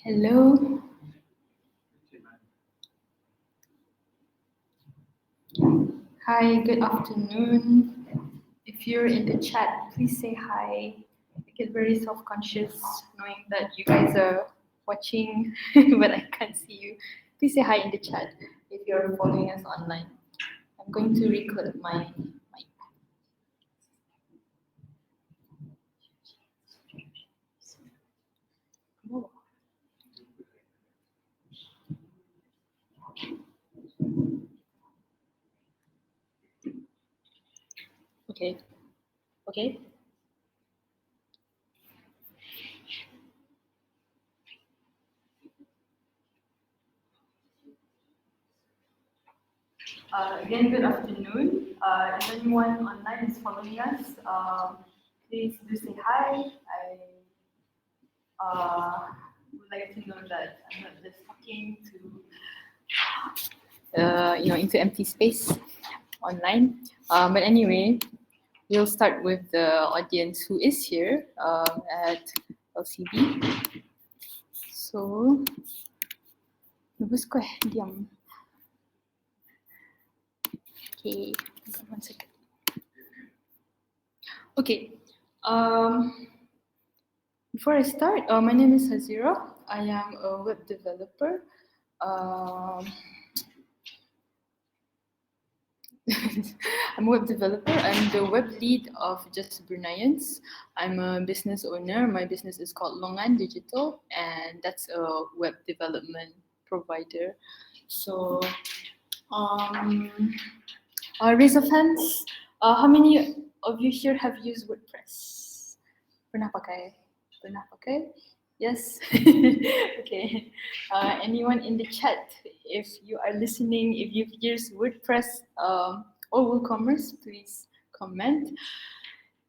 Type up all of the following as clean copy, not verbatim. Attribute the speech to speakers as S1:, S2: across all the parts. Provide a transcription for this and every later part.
S1: Hello. Hi, good afternoon. If you're in the chat, please say hi. I get very self-conscious knowing that you guys are watching, but I can't see you. Please say hi in the chat if you're following us online. I'm going to record my mic. Oh. Okay. Okay. Again, good afternoon. If anyone online is following us, please do say hi. Would like to know that I'm not just talking to, into empty space online. But anyway, we'll start with the audience who is here at LCB. So, lubus ko diam. Okay, 1 second. Okay. Before I start, my name is Hazirah. I am a web developer. I'm a web developer. I'm the web lead of Just Bruneians. I'm a business owner. My business is called Longan Digital, and that's a web development provider. So, raise of hands. How many of you here have used WordPress? Pernah pakai? Pernah pakai? Yes. Okay. Anyone in the chat, if you are listening, if you've used WordPress or WooCommerce, please comment.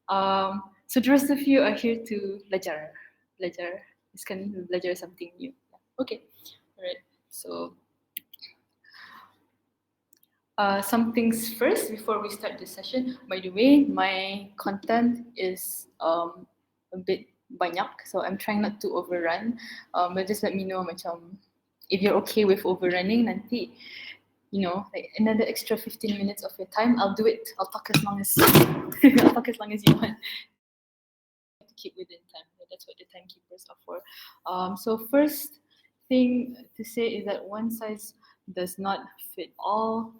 S1: So the rest of you are here to belajar. It's kind of belajar something new. Okay. All right. So some things first before we start the session. By the way, my content is a bit banyak, so I'm trying not to overrun. But just let me know macam if you're okay with overrunning nanti, like another extra 15 minutes of your time, I'll do it. I'll talk as long as you want. To keep within time. That's what the timekeepers are for. So first thing to say is that one size does not fit all,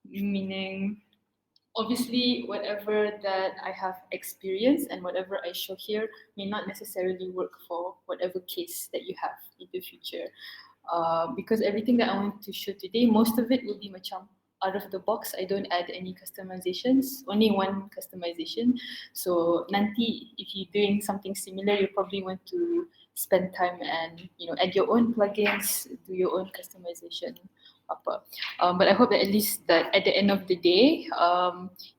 S1: meaning obviously whatever that I have experienced and whatever I show here may not necessarily work for whatever case that you have in the future. Because everything that I want to show today, most of it will be macam out of the box. I don't add any customizations, only one customization. So nanti if you're doing something similar, you probably want to spend time and add your own plugins, do your own customization. But I hope that at least that at the end of the day,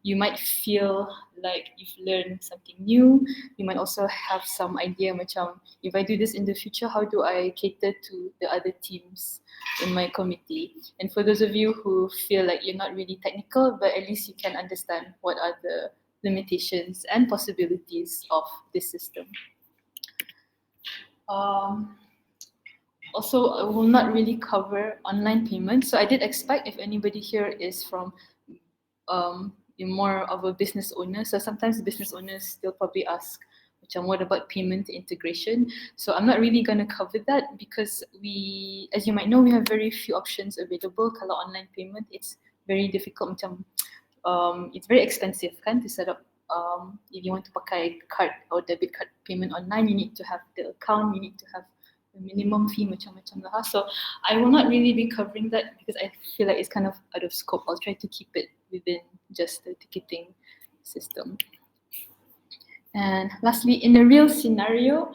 S1: you might feel like you've learned something new. You might also have some idea macam, if I do this in the future, how do I cater to the other teams in my committee? And for those of you who feel like you're not really technical, but at least you can understand what are the limitations and possibilities of this system. Also, I will not really cover online payments. So I did expect if anybody here is from more of a business owner. So sometimes business owners still probably ask, what about payment integration? So I'm not really going to cover that because we, as you might know, we have very few options available. Kalau online payment, it's very difficult. It's very expensive kan to set up. If you want to pakai card or debit card payment online, you need to have the account, you need to have the minimum fee macam-macam lah. So I will not really be covering that because I feel like it's kind of out of scope. I'll try to keep it within just the ticketing system. And lastly, in a real scenario,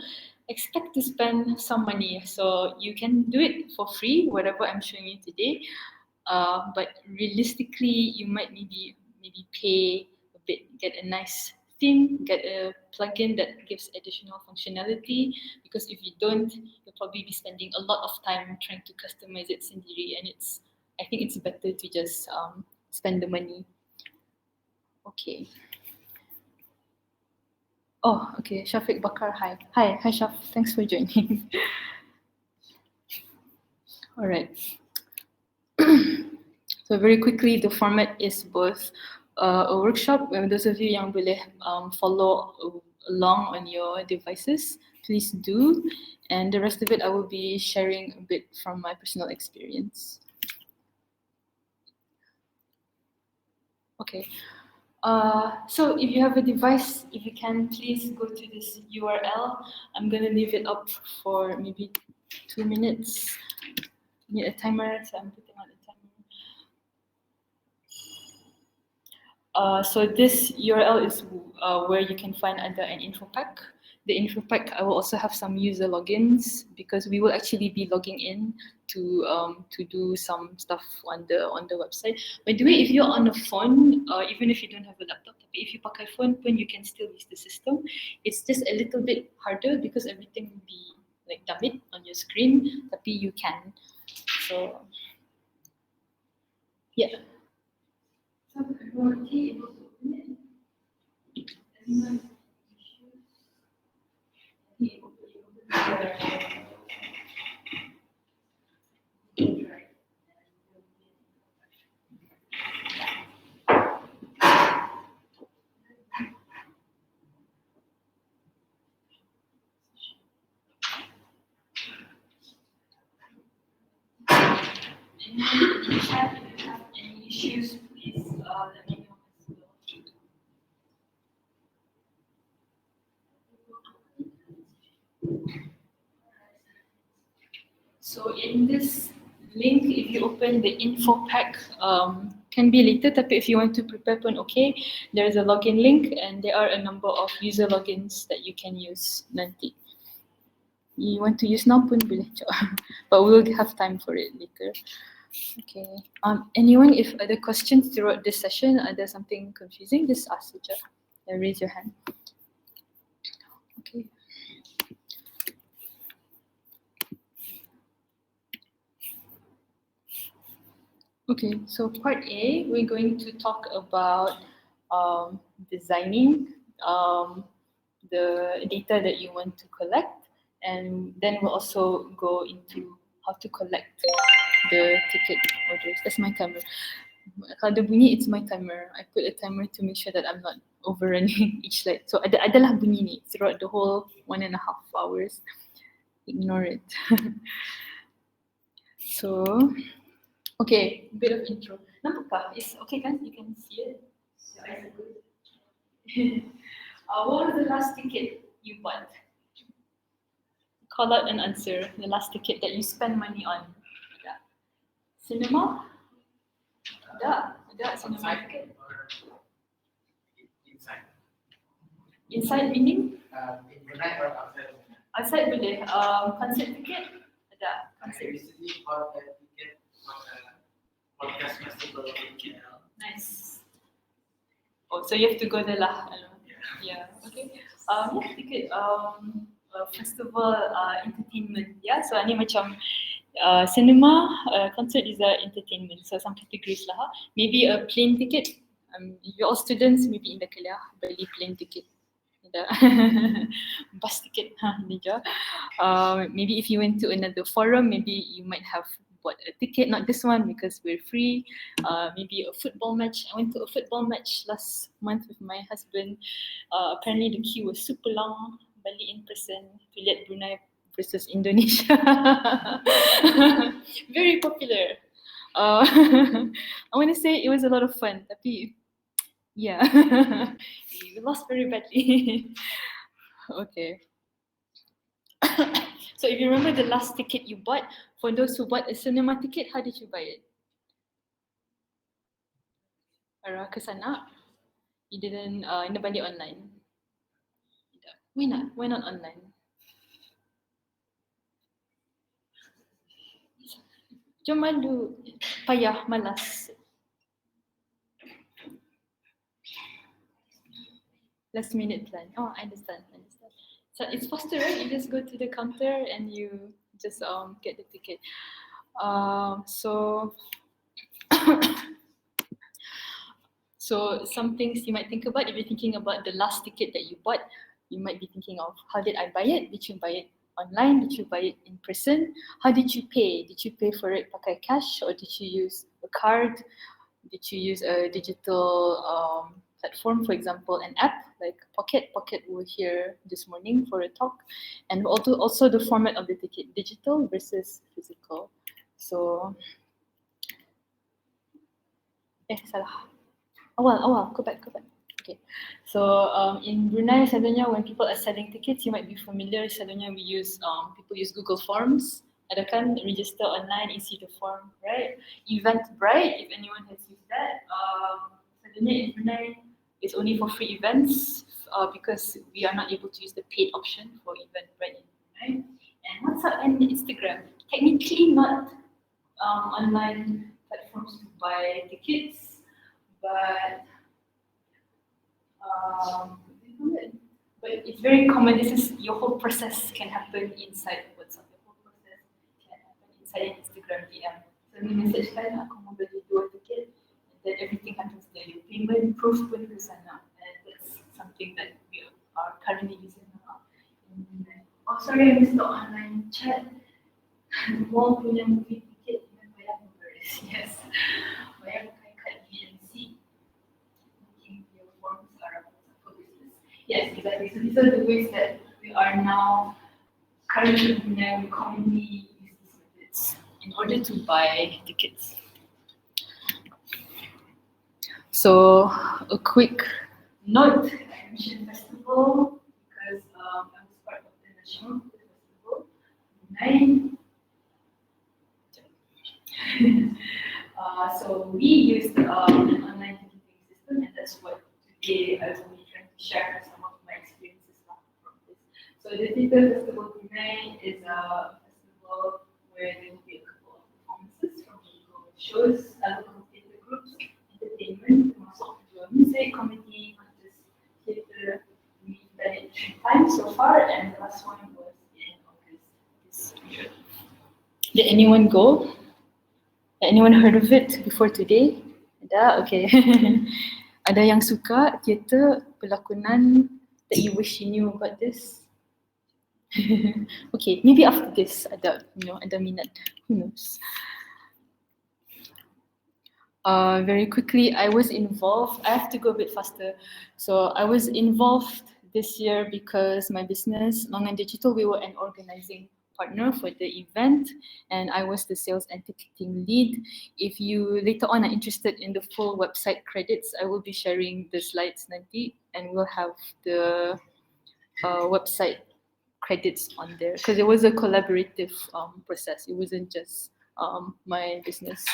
S1: expect to spend some money. So you can do it for free, whatever I'm showing you today. But realistically, you might maybe pay a bit, get a nice theme, get a plugin that gives additional functionality. Because if you don't, you'll probably be spending a lot of time trying to customize it sendiri, and I think it's better to just spend the money. Okay. Oh, okay. Shafiq Bakar, hi. Hi, Shaf. Thanks for joining. All right. So very quickly, the format is both a workshop. Those of you yang boleh follow along on your devices, please do. And the rest of it, I will be sharing a bit from my personal experience. Okay. So if you have a device, if you can, please go to this URL. I'm gonna leave it up for maybe 2 minutes. Need a timer, so I'm putting on a timer. So this URL is where you can find under an info pack. The info pack, I will also have some user logins because we will actually be logging in to do some stuff on the website. By the way, if you're on a phone, even if you don't have a laptop, if you pakai phone, then you can still use the system. It's just a little bit harder because everything will be like damit on your screen, tapi you can. So yeah. So everybody able to open it? Anyone? If you have any issues, please let me know as well. So in this link, if you open the info pack, can be later, tapi if you want to prepare pun okay, there is a login link and there are a number of user logins that you can use nanti. You want to use now pun boleh, but we'll have time for it later. Okay. Anyone, if ada questions throughout this session, ada something confusing, just ask saja. Raise your hand. Okay. Okay, so part A, we're going to talk about designing the data that you want to collect, and then we'll also go into how to collect the ticket orders. That's my timer. Kalau ada bunyi, it's my timer. I put a timer to make sure that I'm not overrunning each slide. So adalah bunyi ni throughout the whole 1.5 hours. Ignore it. So, okay, a bit of intro. Nampakah? It's okay kan? You can see it. Your eyes are good. What was the last ticket you bought? Call out an answer. The last ticket that you spend money on. Yeah. Cinema? Ada cinema ticket.
S2: Inside.
S1: Inside meaning?
S2: In Brunei or outside?
S1: Outside boleh. Concert ticket? Ada.
S2: I recently bought a ticket for a podcast festival in KL.
S1: Nice. Oh, so you have to go there lah. Yeah. Okay. Yeah, ticket. Festival entertainment. Yeah. So ni macam cinema, concert is entertainment. So some categories lah. Maybe a plane ticket. If you're all students, maybe in the kuliah beli plane ticket. Bus ticket. Maybe if you went to another forum, maybe you might have bought a ticket, not this one because we're free. Maybe a football match. I went to a football match last month with my husband. Apparently the queue was super long. Bali in person to lihat Brunei versus Indonesia. Very popular. I want to say it was a lot of fun, tapi yeah, we lost very badly. Okay. So if you remember the last ticket you bought, for those who bought a cinema ticket, how did you buy it? Arah ke sana? You didn't, beli online? Why not? Why not online? Jom malu, payah, malas. Last minute plan. Oh, I understand. So it's faster, right? You just go to the counter and you just get the ticket. So some things you might think about if you're thinking about the last ticket that you bought, you might be thinking of how did I buy it? Did you buy it online? Did you buy it in person? How did you pay? Did you pay for it pakai cash or did you use a card? Did you use a digital platform, for example, an app like Pocket? Pocket were here this morning for a talk, and also the format of the ticket, digital versus physical. So, salah. Awal, go back. Okay, so in Brunei, selalunya when people are selling tickets, you might be familiar. Selalunya we use people use Google Forms. Ada kan register online, isi the form, right? Eventbrite, if anyone has used that. Selalunya in Brunei, it's only for free events because we are not able to use the paid option for Eventbrite in Brunei. And WhatsApp and Instagram, technically not online platforms to buy tickets, but it's very common. This is your whole process can happen inside WhatsApp. Your whole process can happen inside Instagram DM. So you message kan, aku mau beli 2 tiket, and then everything happens there. Your payment proof pun ke sana, and that's something that we are currently using now. Oh, sorry, I missed the online chat. Mall punya movie tiket dengan bayar members. Yes, bayar pakai kad VNC. Your forms are for business. Yes, exactly. So these are the ways that we are now currently we commonly use these methods in order to buy tickets. So a quick note, I mentioned festival because I was part of the national festival. So we used an online ticketing system, and that's what today I will be trying to share some of my experiences from this. So the Theatre Festival Brunei is a festival where there will be a couple of performances from local shows, local theatre groups, entertainment, also music, comedy, contest, theatre. We've done it 3 times so far, and the last one was in August this year. Did anyone go? Anyone heard of it before today? Ada? Okay. Ada yang suka teater, pelakonan that you wish you knew about this? Okay, maybe after this ada minat. Who knows? Very quickly, I was involved. I have to go a bit faster. So I was involved this year because my business, Longan Digital, we were an organizing partner for the event, and I was the sales and ticketing lead. If you later on are interested in the full website credits, I will be sharing the slides nanti, and we'll have the website credits on there because it was a collaborative process. It wasn't just my business.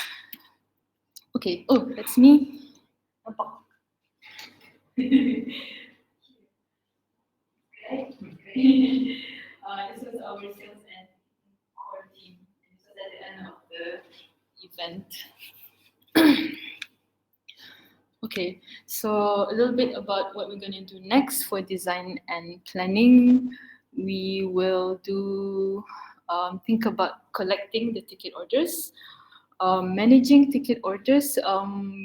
S1: Okay, oh, that's me. This was our sales and core team. This was at the end of the event. Okay, so a little bit about what we're going to do next for design and planning. We will do think about collecting the ticket orders. Managing ticket orders,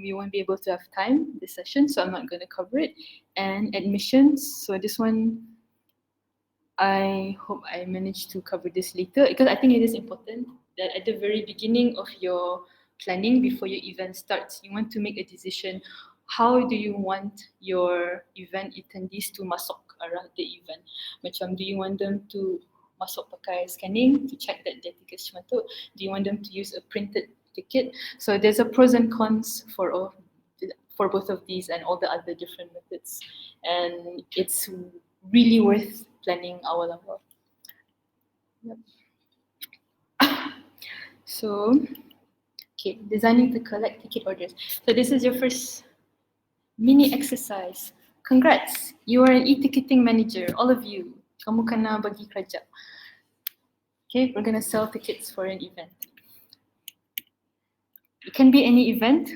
S1: we won't be able to have time this session, so I'm not going to cover it. And admissions, so this one, I hope I manage to cover this later because I think it is important that at the very beginning of your planning, before your event starts, you want to make a decision. How do you want your event attendees to masuk around the event? Macam, do you want them to masuk pakai scanning to check that their ticket is masuk? Do you want them to use a printed ticket? So there's a pros and cons for both of these and all the other different methods, and it's really worth planning awal-awal. Yep. So, okay, designing to collect ticket orders. So this is your first mini exercise. Congrats, you are an e-ticketing manager, all of you. Kamu kena bagi kerja. Okay, we're gonna sell tickets for an event. It can be any event.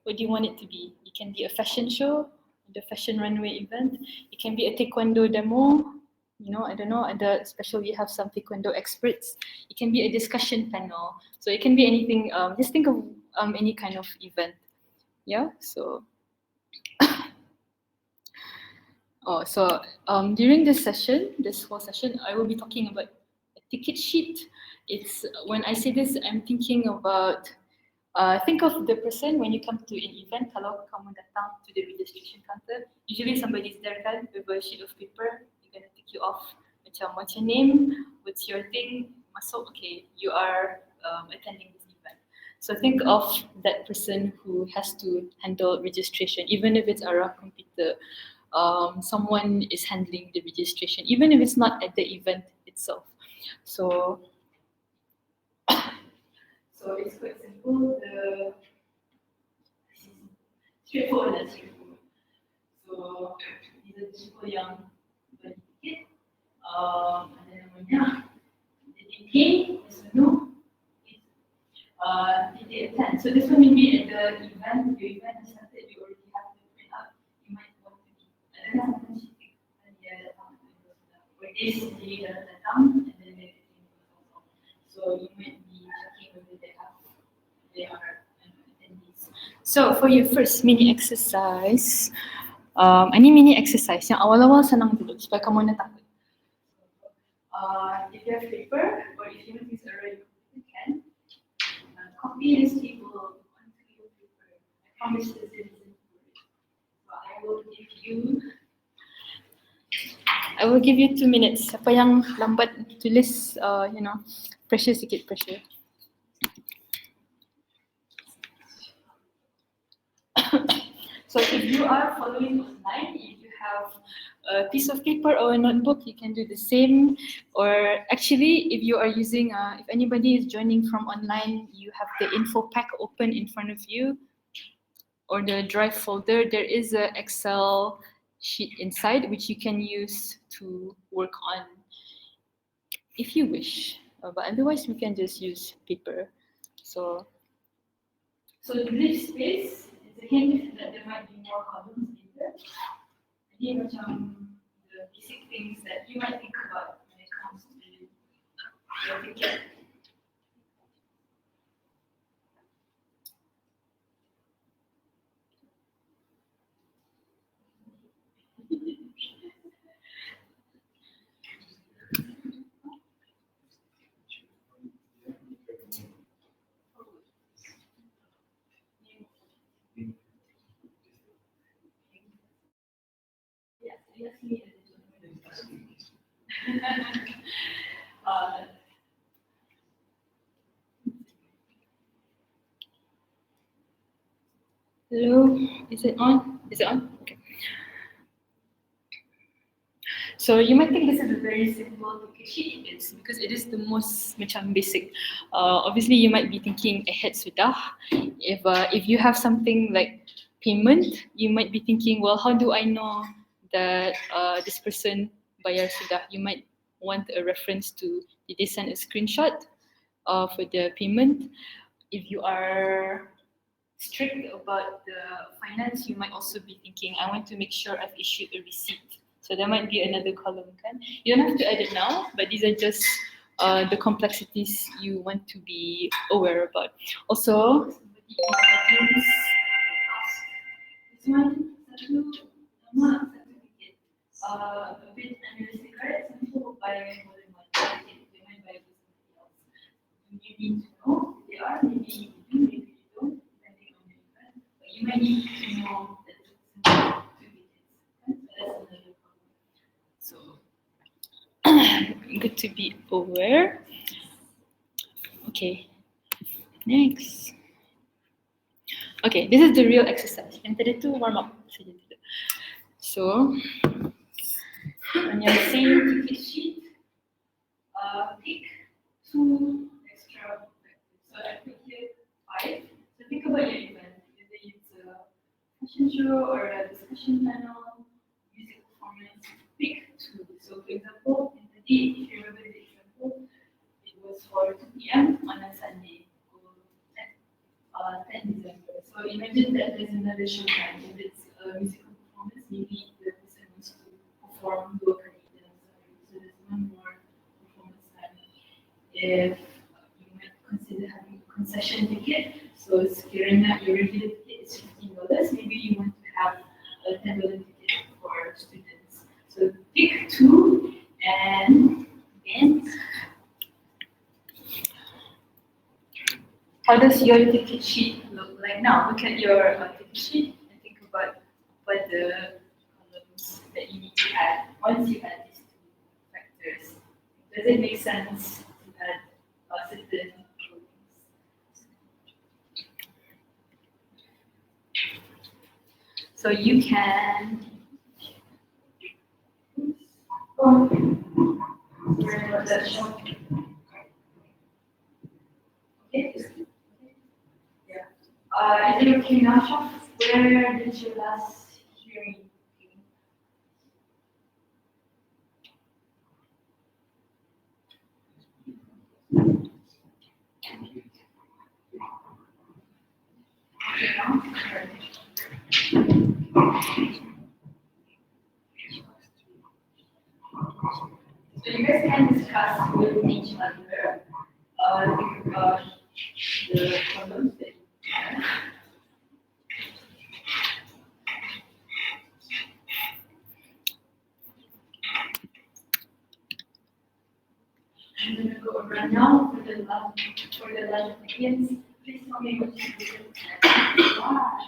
S1: What do you want it to be? It can be a fashion show, the fashion runway event. It can be a taekwondo demo. You know, I don't know, especially you have some taekwondo experts. It can be a discussion panel. So it can be anything, just think of any kind of event. Yeah, so. During this session, this whole session, I will be talking about ticket sheet. It's when I say this, I'm thinking about think of the person when you come to an event. Kalau kamu datang to the registration counter, usually somebody's there kan with a sheet of paper. They're gonna take you off. Macam, what's your name? What's your thing? Masuk, okay, you are attending this event. So think of that person who has to handle registration, even if it's around computer. Someone is handling the registration, even if it's not at the event itself. So it's quite simple. Straightforward. So these are the people yang beli tiket. Ada namanya. Did they pay? Yes or no? Did they attend? So this one maybe at the event. The event is started. You already have to print out. You might want to be. Ada namanya cheating. Dan dia datang. Or is dia datang and then they also. So you might be checking whether they are attendees. So for your first mini exercise, ini mini exercise yang awal-awal senang dulu supaya kamu nak takut. If you have paper or if you use already, you can copy this table onto your paper. I promise this is important. So I will give you 2 minutes. Siapa yang lambat tulis, pressure sikit pressure. So if you are following online, if you have a piece of paper or a notebook, you can do the same. Or actually, if you are using, if anybody is joining from online, you have the info pack open in front of you or the drive folder. There is an Excel sheet inside which you can use to work on if you wish. But otherwise, we can just use paper. So leave space. It's a hint that there might be more columns later. Ini macam the basic things that you might think about when it comes to your ticket. Hello, is it on? Okay. So you might think this is a very simple ticket sheet. It's because it is the most macam basic. Obviously, you might be thinking ahead sudah. If you have something like payment, you might be thinking, well, how do I know that this person bayar sudah? You might want a reference to, did they send a screenshot for the payment? If you are strict about the finance, you might also be thinking, I want to make sure I've issued a receipt. So there might be another column. You don't have to add it now, but these are just the complexities you want to be aware about. Also, somebody in the audience asked, this one, satu ticket, a bit unrealistic, right? Some people buy more than one ticket. They might buy with somebody else. You need to know who they are. Maybe you do, maybe you don't, depending on the event. But you might need to know that it's 2 tickets. So that's another. So good to be aware. Okay, next. Okay, this is the real exercise. Yang tadi tu warm up saja. So on your same ticket sheet, pick 2 extra objectives. So I put here 5. So think about your event. Whether it's a fashion show or a discussion panel, music performance, pick 2. So for example, in the day, if you remember the example, it was for 2 p.m. on a Sunday, 10 December. So imagine that there's another show time. If it's a musical performance, maybe the person wants to perform locally. So there's one more performance time. If you might consider having a concession ticket, so sekiranya your regular ticket is $15, maybe you want to have a $10 ticket for students. So pick 2, and again, how does your ticket sheet look like now? Look at your ticket sheet and think about what the columns that you need to add once you add these two factors. Does it make sense to add certain columns? So you can. Sorry about that. Okay. Yeah. Is it okay now, Shaf? Where did you last hear me? Okay, now? So you guys can discuss with each other the problems that you have. I'm going to go around now for the large audience. Please tell me what you do and why.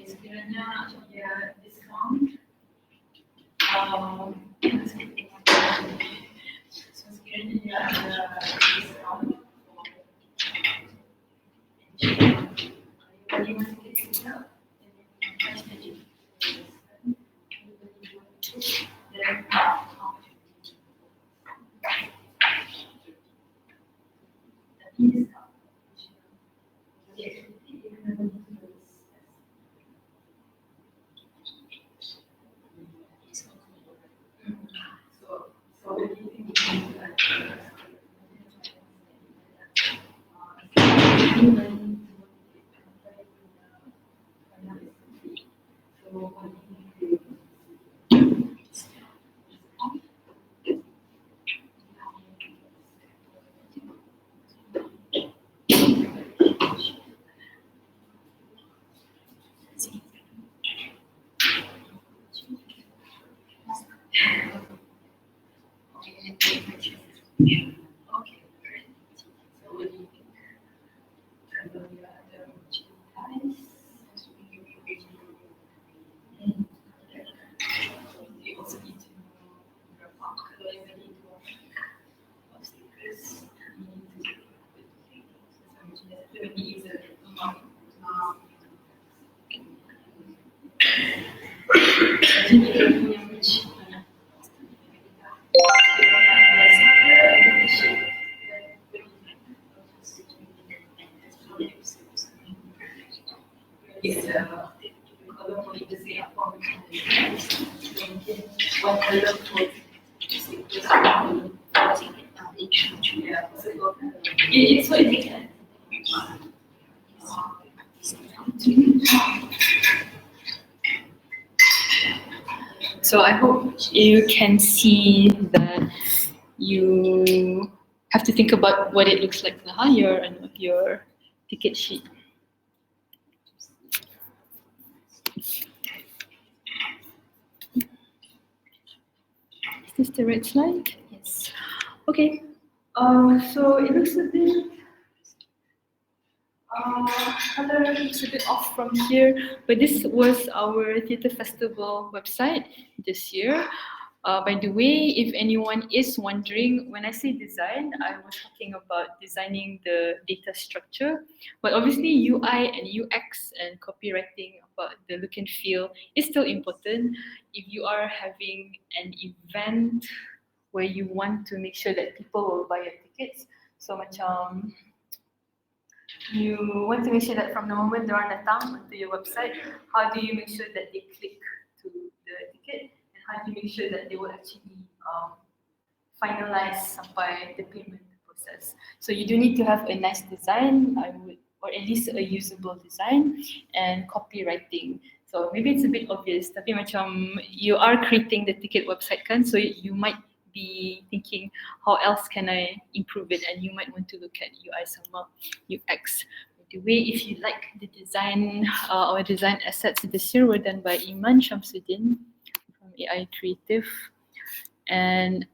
S1: Sekiranya ada discount, so sekiranya dia ada discount, you want to get it up, Okay, great. So what do you think? You also need to know colors that need to work, stickers. It's what you can. So I hope you can see that you have to think about what it looks like, your ticket sheet. Is this the right slide? Yes. Okay. So it looks a bit color looks a bit off from here, but this was our theatre festival website this year. By the way, if anyone is wondering, when I say design, I was talking about designing the data structure, but obviously UI and UX and copywriting about the look and feel is still important. If you are having an event where you want to make sure that people will buy your tickets, so macam you want to make sure that from the moment they're on datang onto your website, how do you make sure that they click to the ticket, and how do you make sure that they will actually finalize sampai the payment process. So you do need to have a nice design, or at least a usable design, and copywriting. So maybe it's a bit obvious, tapi macam you are creating the ticket website kan, so you might be thinking, how else can I improve it? And you might want to look at UI sama UX. By the way, if you like the design, our design assets this year were done by Iman Shamsuddin from AI Creative. And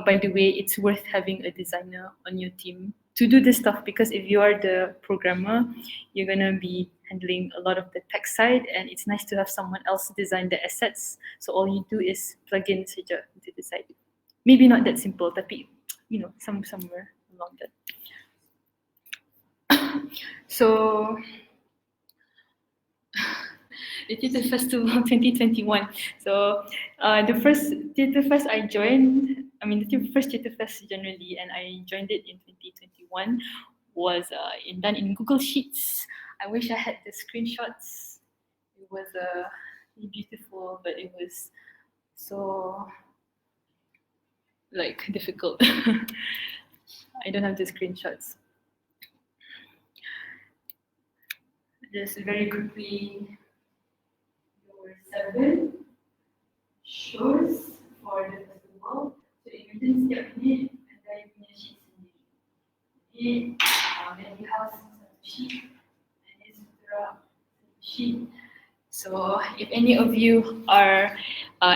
S1: by the way, it's worth having a designer on your team to do this stuff, because if you are the programmer, you're gonna be handling a lot of the tech side, and it's nice to have someone else design the assets. So all you do is plug in saja into the side. Maybe not that simple, tapi somewhere along that. So the Theatre Festival 2021. So the first Theatre Fest I joined, the first Theatre Fest generally, and I joined it in 2021, was done in Google Sheets. I wish I had the screenshots. It was beautiful, but it was so difficult. I don't have the screenshots. Just very quickly, there were 7 shows for the festival. So imagine setiap minit ada punya sheet sendiri. Jadi house satu sheet, and then sutera satu sheet. So if any of you are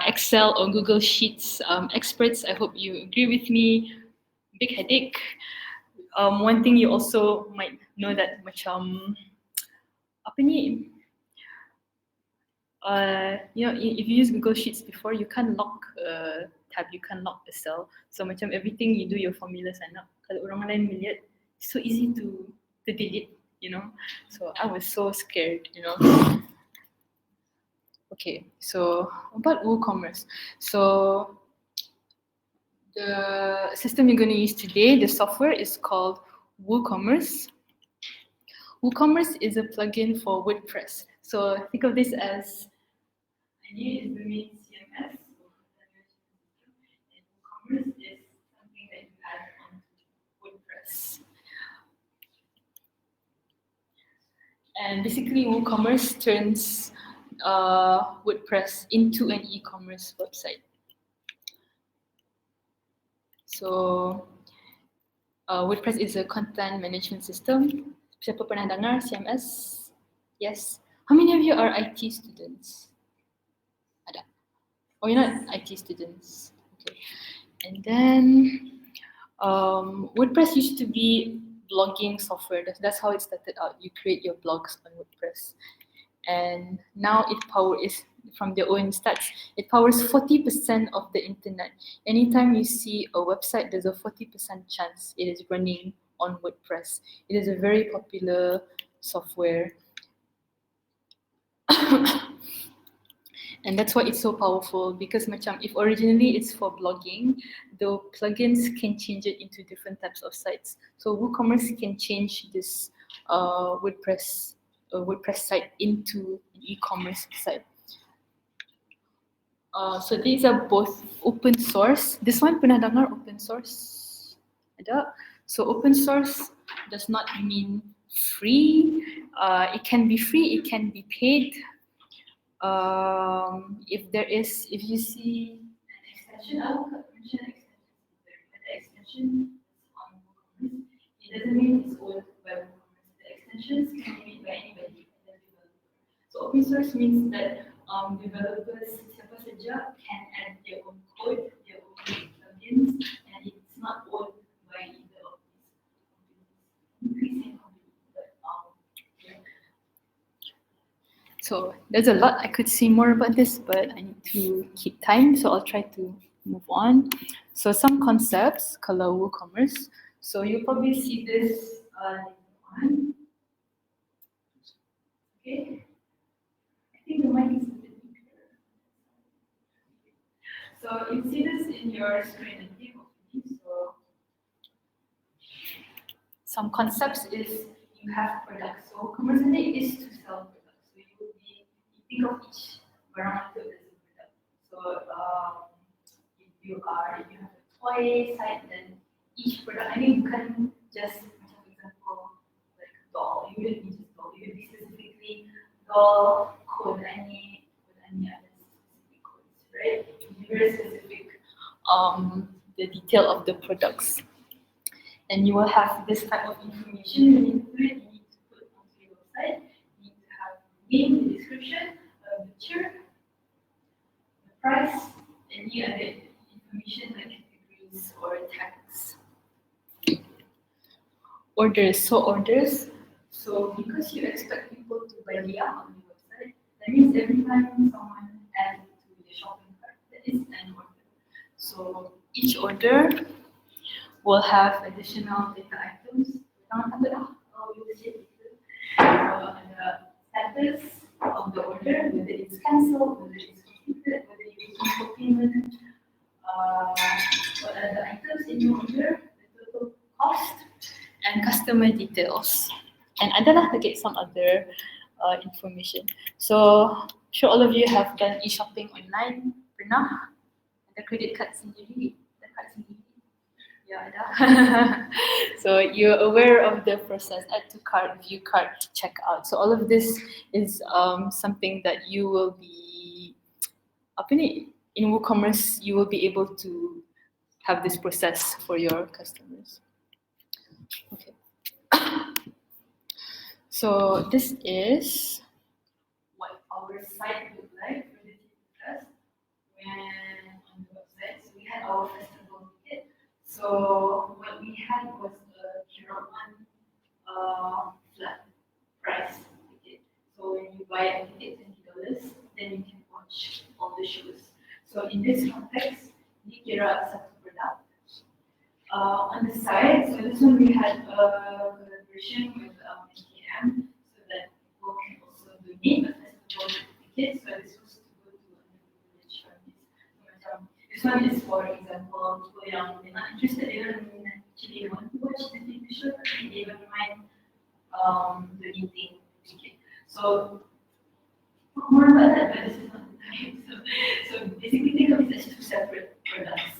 S1: Excel or Google Sheets experts, I hope you agree with me. Big headache. One thing you also might know that macam apa ni? If you use Google Sheets before, you can't lock a tab, you can't lock a cell. So macam everything you do, your formula sana. Kalau orang lain melihat, it's so easy to delete, So I was so scared, Okay, so about WooCommerce. So the system you're going to use today, the software is called WooCommerce. WooCommerce is a plugin for WordPress. So think of this as, I need is the main CMS, and WooCommerce is something that you add on WordPress. And basically, WooCommerce turns WordPress into an e-commerce website. So WordPress is a content management system. Siapa pernah dengar CMS? Yes. How many of you are IT students? Ada. Oh, you're not IT students. Okay. And then WordPress used to be blogging software. That's how it started out. You create your blogs on WordPress. And now it powers, from their own stats, it powers 40% of the internet. Anytime you see a website, there's a 40% chance it is running on WordPress. It is a very popular software. And that's why it's so powerful, because macam if originally it's for blogging, the plugins can change it into different types of sites. So WooCommerce can change this WordPress site into an e-commerce site. So these are both open source. This one pernah dengar open source? Ada. So open source does not mean free. It can be free, it can be paid. If you see an extension, I will mention the extension on WooCommerce. It doesn't mean it's owned by WooCommerce. The extensions can be made by anybody, the developer. So open source means that developers, siapa saja, can add their own code, their own plugins, and it's not owned by either of these companies. So there's a lot I could say more about this, but I need to keep time, so I'll try to move on. So some concepts, kalau WooCommerce. So you'll probably see this later on. Okay. I think the mic is a bit bigger. So you see this in your screen, I think, hopefully. So some concepts is you have products. So WooCommerce is to sell products. Think of each barang itu as a product. So if you have a toy site, then each product, bukan just macam example like doll. You wouldn't be just doll. You would be specifically doll code any other specific codes, right? Very specific the detail of the products. And you will have this type of information. You need to put it, you need to put onto your website. You need to have the name, the description, a picture, the price, any other information like categories or tags. Orders. So because you expect people to buy on the website, that means every time someone adds it to the shopping cart, that is an order. So each order will have additional data items. The status of the order, whether it's cancelled, whether it's completed, whether you're looking for payment, what are the items in your order, the total cost, and customer details. And adalah lagi some other information. So, sure all of you have done e-shopping online. Pernah? Ada credit card sendiri? Ada card sendiri? Ya, ada. So, you're aware of the process, add to cart, view cart, checkout. So, all of this is something that you will be, in WooCommerce, you will be able to have this process for your customers. Okay. So this is what our site looked like for the class when on the website. So we had our festival ticket. So what we had was a 0-1 flat price ticket. So when you buy a ticket $20, then you can watch all the shows. So in this context, you kira satu product. On the side, so this one we had a collaboration with NTM so that people can also donate a festival ticket. So this was to go to underprivileged families. This one is, for example, people yang not interested, they don't actually want to watch the TV show, but they don't mind donating ticket. So more about that, but this is not the time. So basically, think of it as two separate products.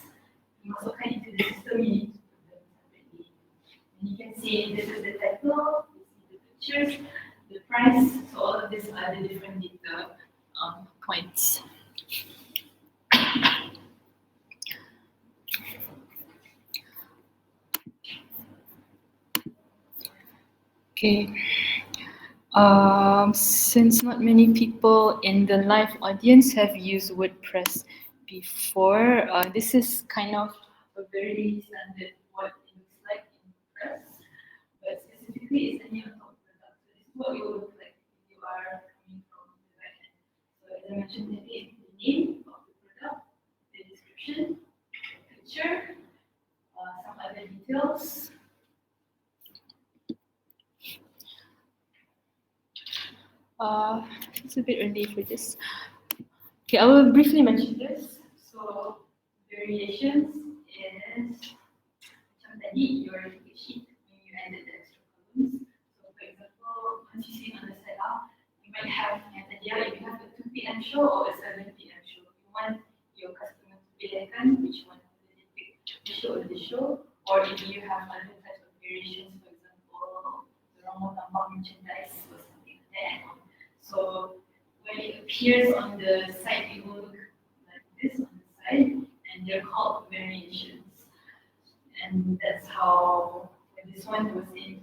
S1: Masukkan into the system, you need to put them separately. And you can see this is the title, you see the pictures, the price, so all of these are the different data points. Okay. Since not many people in the live audience have used WordPress before, this is kind of a very standard what it looks like in WordPress, but specifically it's a new top product. So this is what it will look like if you are coming from the backend. So as I mentioned, the name of the product, the description, the picture, some other details. It's a bit early for this. Okay, I will briefly mention this. So, variations is your ticket sheet when you added the extra columns. So, for example, once you see on the setup, you might have an idea if you have a 2 p.m. show or a 7 p.m. show. You want your customer to pilihkan which one they pick, the show or the show, or if you have other types of variations, for example, the normal tambang merchandise or something like that. So when it appears on the site, it will look like this on the side, and they're called variations. And that's how, when this one was in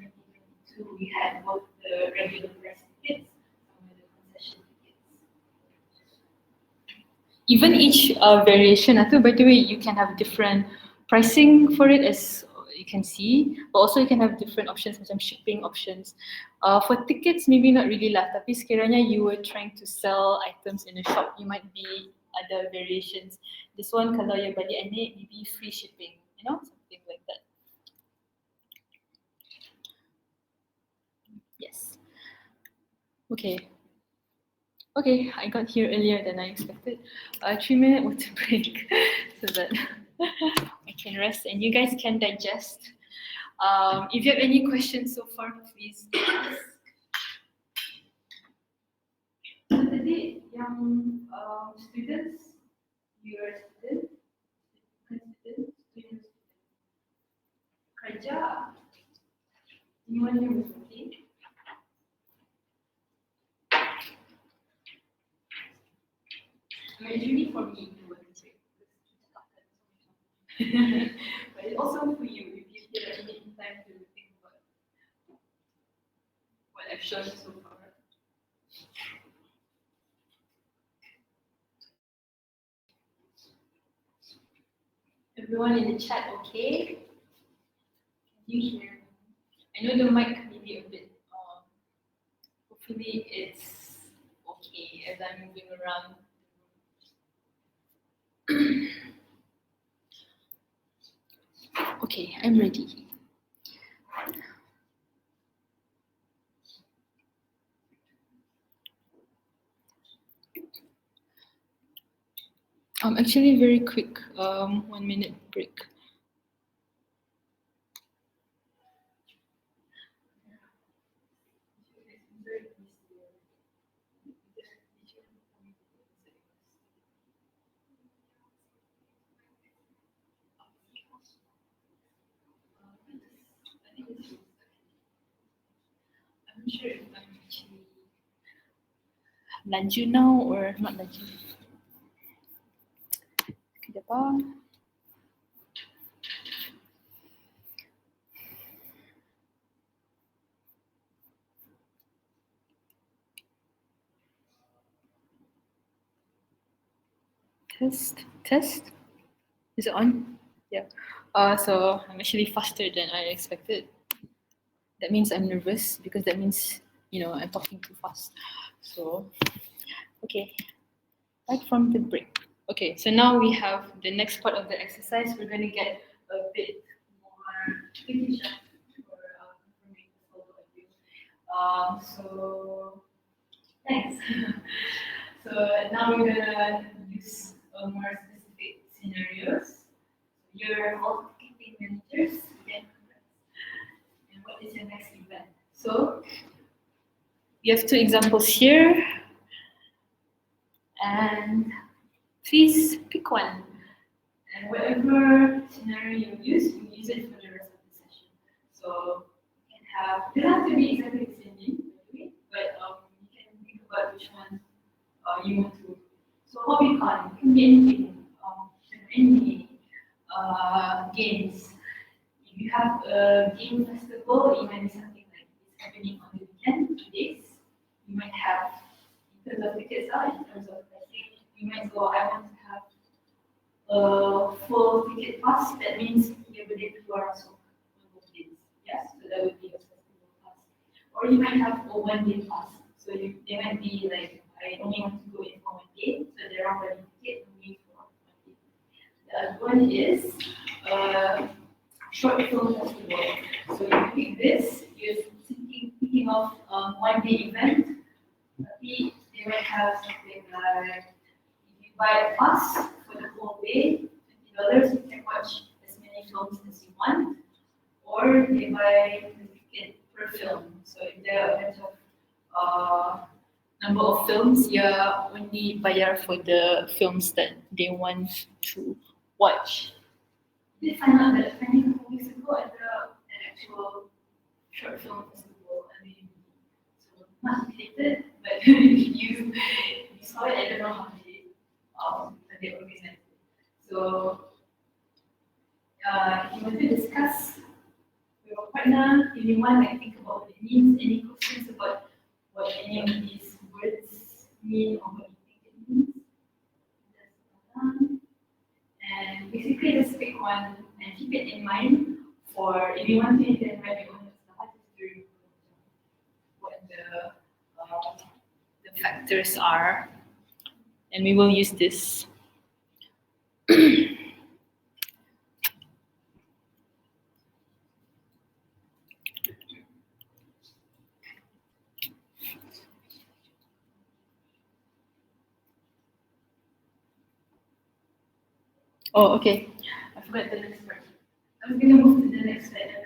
S1: 2022, we had both the regular price tickets and the concession tickets. Even each variation, by the way, you can have different pricing for it, as you can see, but also you can have different options, macam shipping options. For tickets, maybe not really lah, tapi sekiranya you were trying to sell items in a shop, you might be other variations. This one, kalau you balik anik, maybe free shipping, something like that. Yes. Okay, I got here earlier than I expected. 3-minute water break so that I can rest and you guys can digest. If you have any questions so far, please ask. Tadi yang students, you are a student, kerja, anyone here was working? Usually for me to volunteer. But it's also for you if you feel like you need time to think about what I've shown so far. Everyone in the chat, okay? Can you hear me? I know the mic may be a bit. Hopefully, it's okay as I'm moving around. Okay, I'm ready. Actually, very quick. 1 minute break. I'm not sure if I'm actually laju now or not laju. Sekejap ah. Test. Is it on? Yeah. So I'm actually faster than I expected. That means I'm nervous because that means, I'm talking too fast. So, okay. Right from the break. Okay, so now we have the next part of the exercise. We're going to get a bit more technical for me to follow you. So, thanks. So now we're gonna use more specific scenarios. You're all marketing managers, then and what is your next event? So you have two examples here, and please pick one. And whatever scenario you use it for the rest of the session. So you can have, it doesn't have to be exactly the same thing, but you can think about which one you want to. So HobbyCon, it can be anything, any games. If you have a game festival, it might be something like it's happening on the weekend, 2 days. You might have, in terms of tickets out, in terms of pricing, you might go, I want to have a full ticket pass. That means you boleh keluar masuk on both days. Yes, so that would be a festival pass. Or you might have a 1 day pass. So they might be like, I only want to go in for 1 day, so they're not going to ticket only for 1 day. The other one is short film festival. So you pick this, you're thinking of 1 day event. Tapi they might have something like, if you buy a pass for the whole day, $20, you can watch as many films as you want. Or they buy the ticket per film. So if there are a bunch of number of films, you're only bayar for the films that they want to watch. Did find out that finding a couple weeks ago at an actual short film festival, so not related, but you saw it, I don't know how they organized it. So if you want to discuss with your partner, if you want, think about what it means, any questions about what any of these words mean or what you think it means. And basically just pick one and keep it in mind for if you want to implement your own stuff, just what the factors are, and we will use this. Oh, okay. I forgot the next part. I'm going to move to the next slide.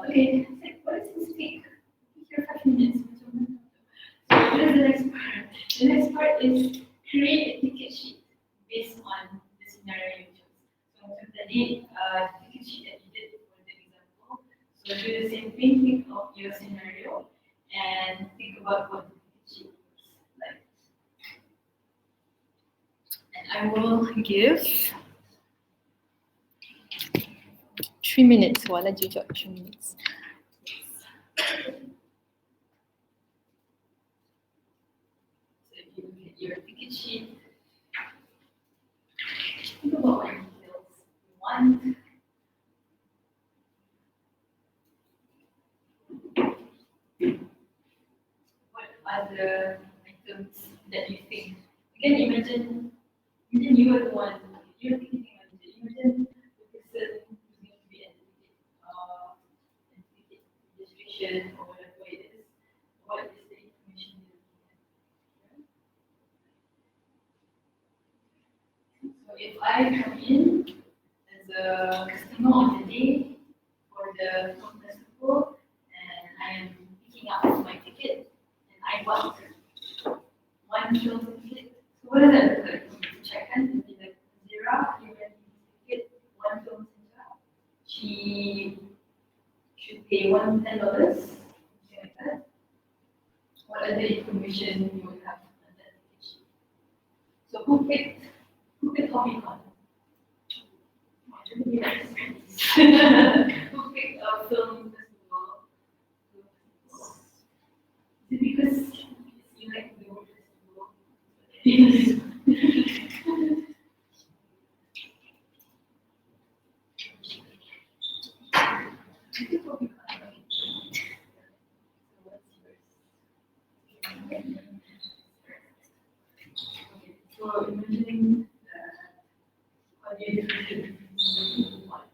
S1: Okay, what is this take? Here 5 minutes. So what is the next part? The next part is create a ticket sheet based on the scenario you chose. So tadi ticket sheet that you did for the example. So do the same thing, think of your scenario and think about what the ticket sheet looks like. And I will give 3 minutes. Wala jujur 3 minutes. So if you look at your ticket sheet, think about what details you want. What other items that you think? Again, imagine you are the one, you're thinking of it. Imagine the person who's going to be at the ticket registration or whatever it is. What is the information you're looking at? So if I come in as a customer on the day for the film festival and I am picking up my ticket and I bought one film ticket, so what does that look like? Check in the Hazirah, you can ticket one film center. She should pay $10, something like that. What other information you would have on that ticket sheet? So who picked HobbyCon? Who picked a film festival? Is it because you like the word festival? So imagining how do you differentiate between one?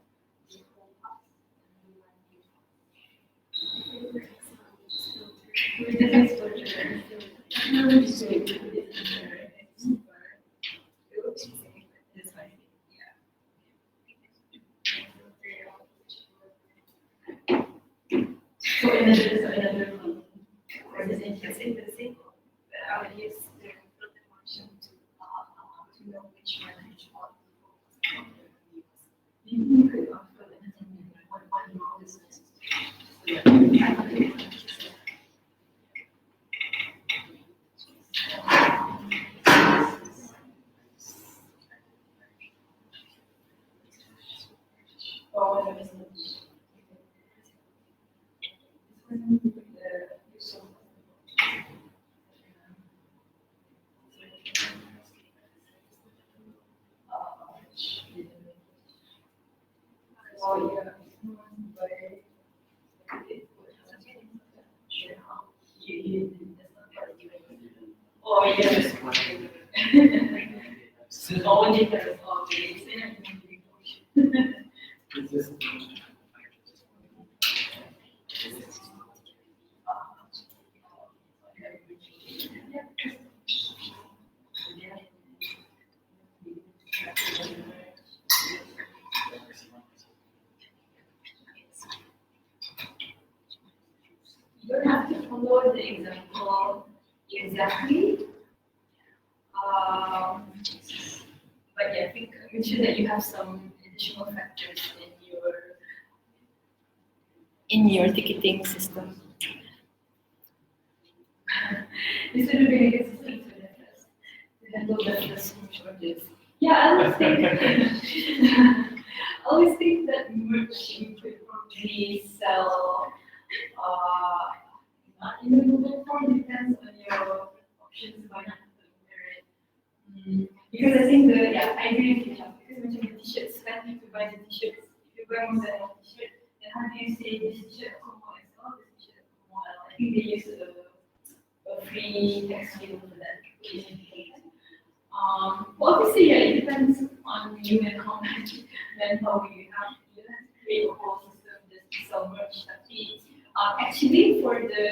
S1: So another or the same, but I would use the function to know which one. You could offer one more business. Oh, yes. Only because of you don't have to follow the example exactly. But yeah, I think make sure that you have some additional factors in your ticketing system. This would be a good system to handle the shortages. Yeah, I always think that merch you could probably sell not in the Google form, depends on your options by not. Because I think I agree with you, because when you t-shirts, spending to buy the t-shirts, if you buy more than one t-shirt, then how do you say this t-shirt Como as well, this t-shirt Como as well? I think they use a free text field for that. Obviously, it depends on you and how much manpower you have. You have to create a whole system just to sell merch. Actually, for the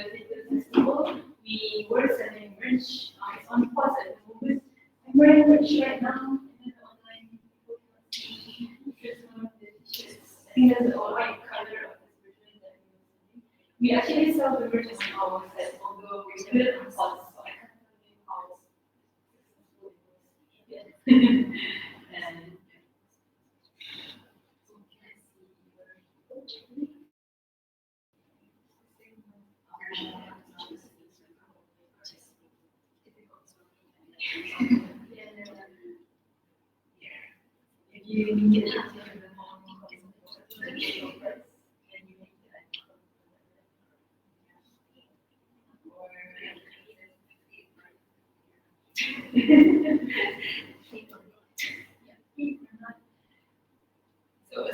S1: festival, we were selling merch. It's on pause at the moment. I'm wearing merch right now, and then online people can see just one of the t-shirts. I think that's the white color of this version that we actually sell the merch on our website, although we put it on pause, so I can't tell you how successful it was. And if you get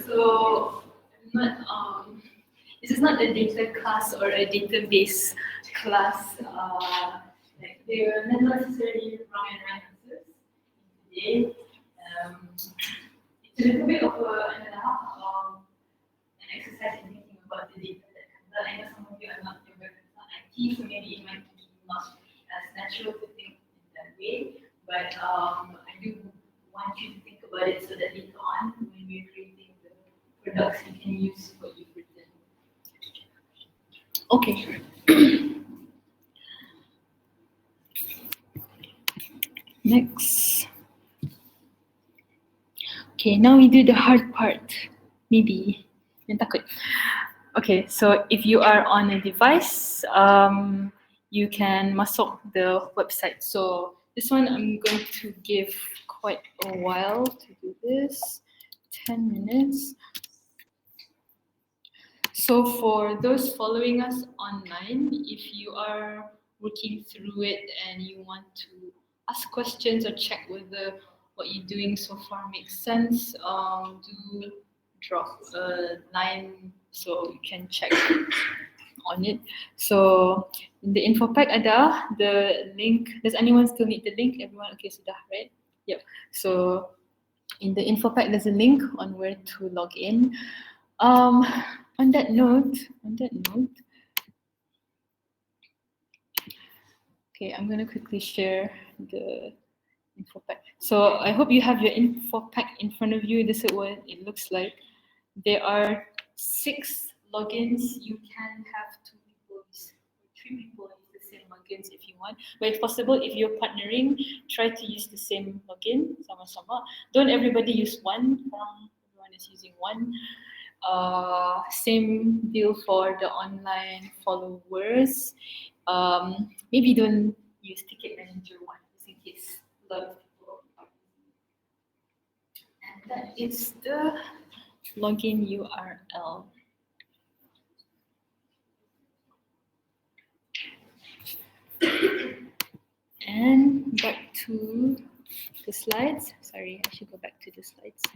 S1: So I'm not this is not a data class or a database class. Like there are not necessarily wrong and right answers today. It's a little bit of an exercise in thinking about the data that comes out. I know some of you are not IT, so maybe it might be not as natural to think in that way. But I do want you to think about it so that later on, when we're creating the products, you can use what you've written. Okay. Next. Okay, now we do the hard part. Maybe. Yang takut. Okay, so if you are on a device, you can masuk the website. So this one I'm going to give quite a while to do this, 10 minutes. So for those following us online, if you are working through it and you want to ask questions or check whether what you're doing so far makes sense, do drop a line so you can check on it. So in the info pack ada the link. Does anyone still need the link? Everyone okay sudah, right? Yep. So in the info pack there's a link on where to log in. On that note, okay, I'm gonna quickly share the info pack. So I hope you have your info pack in front of you. This is what it looks like. There are 6 logins. You can have 2 people, 3 people use the same logins if you want. But if possible, if you're partnering, try to use the same login, sama-sama. Don't everybody use one. Everyone is using one. Same deal for the online followers. Maybe don't use Ticket Manager one, just in case a lot of people are using it. And that is the login URL. And back to the slides. Sorry, I should go back to the slides.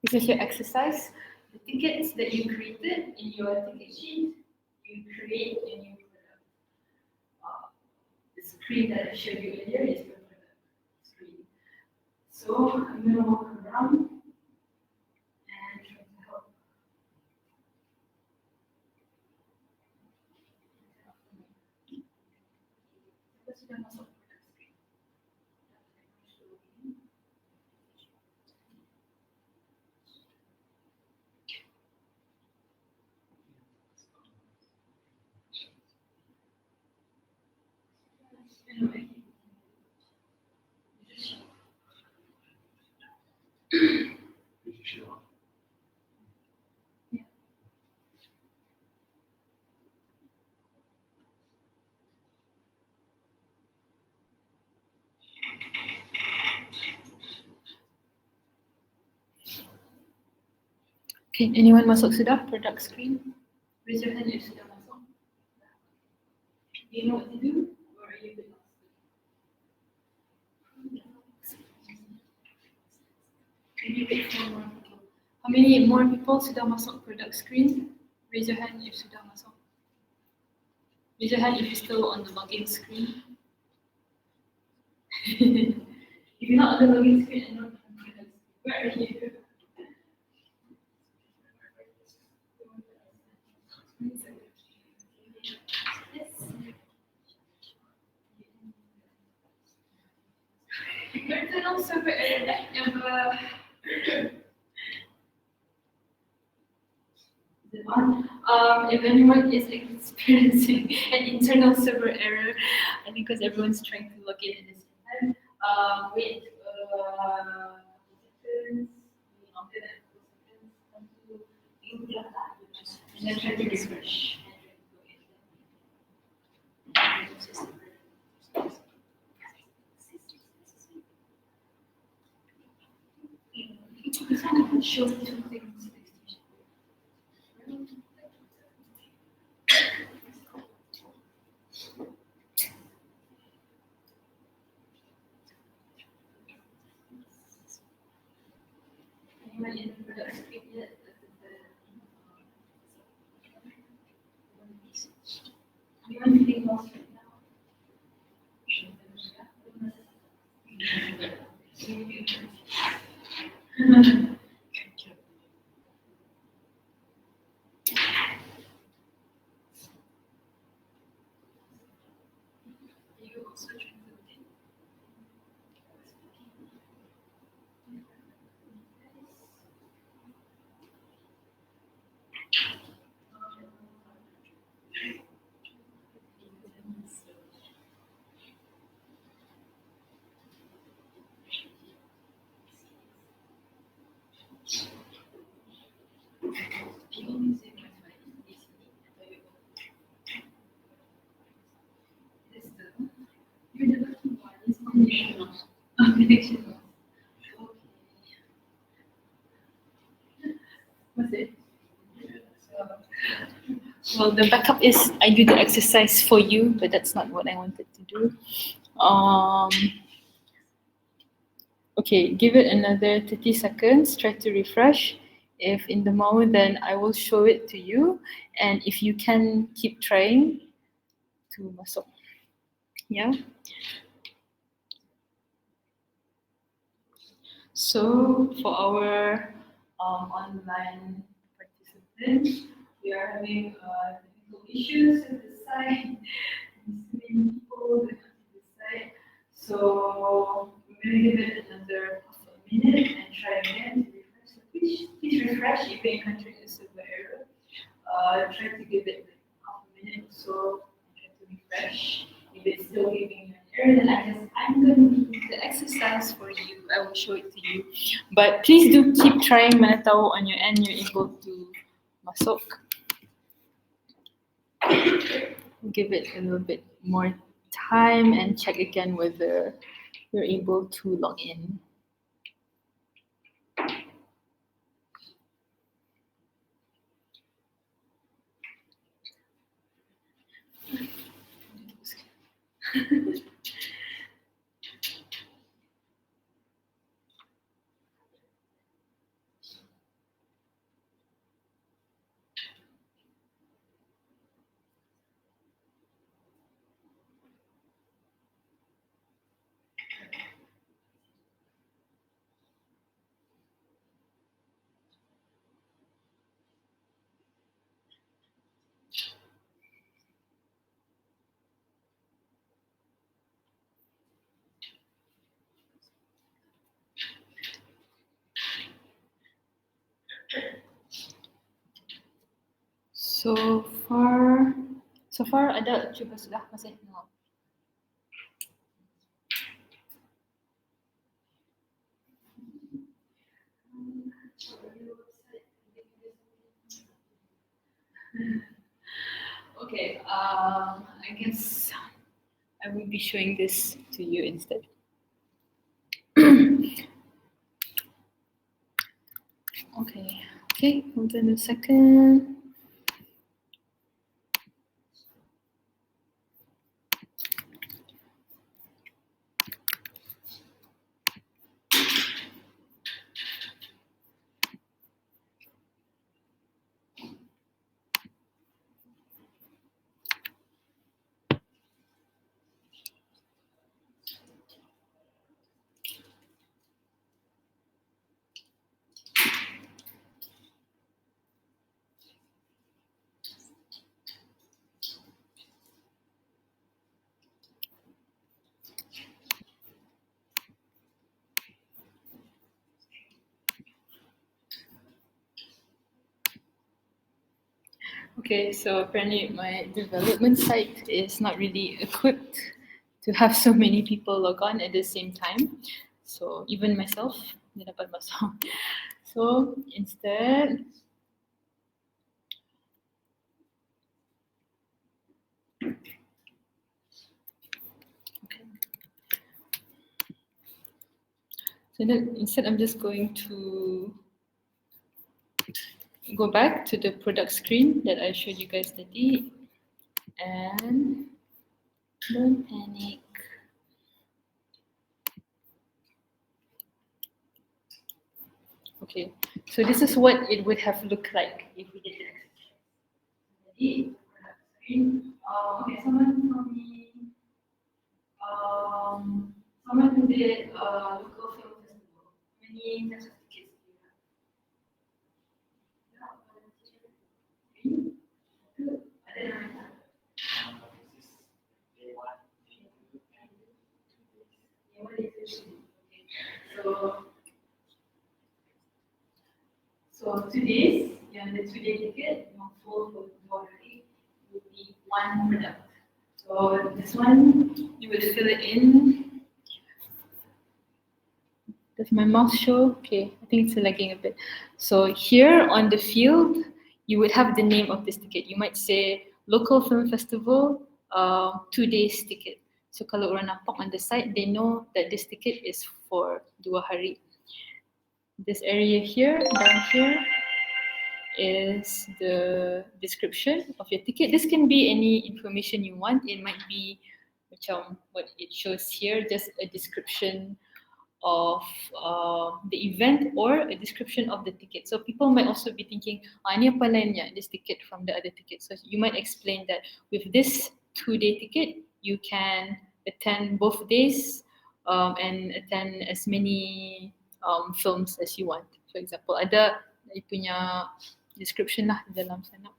S1: This is your exercise. The tickets that you created in your ticket sheet, you create a new product. The screen that I showed you earlier is the product screen. So I'm going to walk around and try to help. Okay, anyone masuk sudah product screen? Raise your hand if sudah masuk. Do you know what to do, or are you a bit lost? Maybe wait for more people. How many more people sudah masuk product screen? Raise your hand if sudah masuk. Raise your hand if you're still on the login screen. If you're not on the login screen and not on the product screen, where are you? Internal server error. If anyone is experiencing an internal server error, I think because everyone's trying to log in at the same time, wait a couple seconds, longer than a couple seconds, and then try to refresh. This one can show 2 things. Well, the backup is I do the exercise for you, but that's not what I wanted to do. Okay, give it another 30 seconds, try to refresh. If in the mode, then I will show it to you. And if you can keep trying to masuk. Yeah. So for our online participants, we are having technical issues at the site. Many people that have to decide. So we're going to give it another half a minute and try again to refresh. So please refresh if you encounter a server error. Try to give it like half a minute or so and try to refresh. If it's still giving you an error, then I guess I'm going to do the exercise for you. I will show it to you. But please do keep trying. Mana tahu on your end you're able to masuk. Give it a little bit more time and check again whether you're able to log in. So far ada cuba sudah masih no. Okay, I guess I will be showing this to you instead. Okay, hold on a second. Okay, so apparently my development site is not really equipped to have so many people log on at the same time. So even myself, hindi dapat masuk. So instead, so then instead I'm just going to go back to the product screen that I showed you guys today, and don't panic. Okay, so this is what it would have looked like if we did the exercise. Okay, someone told me, someone who did local filter many types of tickets do you have? Ada nama?
S2: This is day 1, day 2, and 2 days.
S1: Yang mana itu? Okay. So 2 days, yang the 2-day ticket, yang full for 2 hari, will be one product. So this one, you will fill it in. Does my mouse show? Okay, I think it's lagging a bit. So here on the field, you would have the name of this ticket. You might say local film festival, 2 days ticket. So kalau orang nampak on the side, they know that this ticket is for 2 hari. This area here, down here, is the description of your ticket. This can be any information you want. It might be macam what it shows here, just a description of the event or a description of the ticket. So people might also be thinking, ini apa lainnya, this ticket from the other ticket. So you might explain that with this 2-day ticket, you can attend both days and attend as many films as you want. For example, ada dia punya description lah di dalam sana.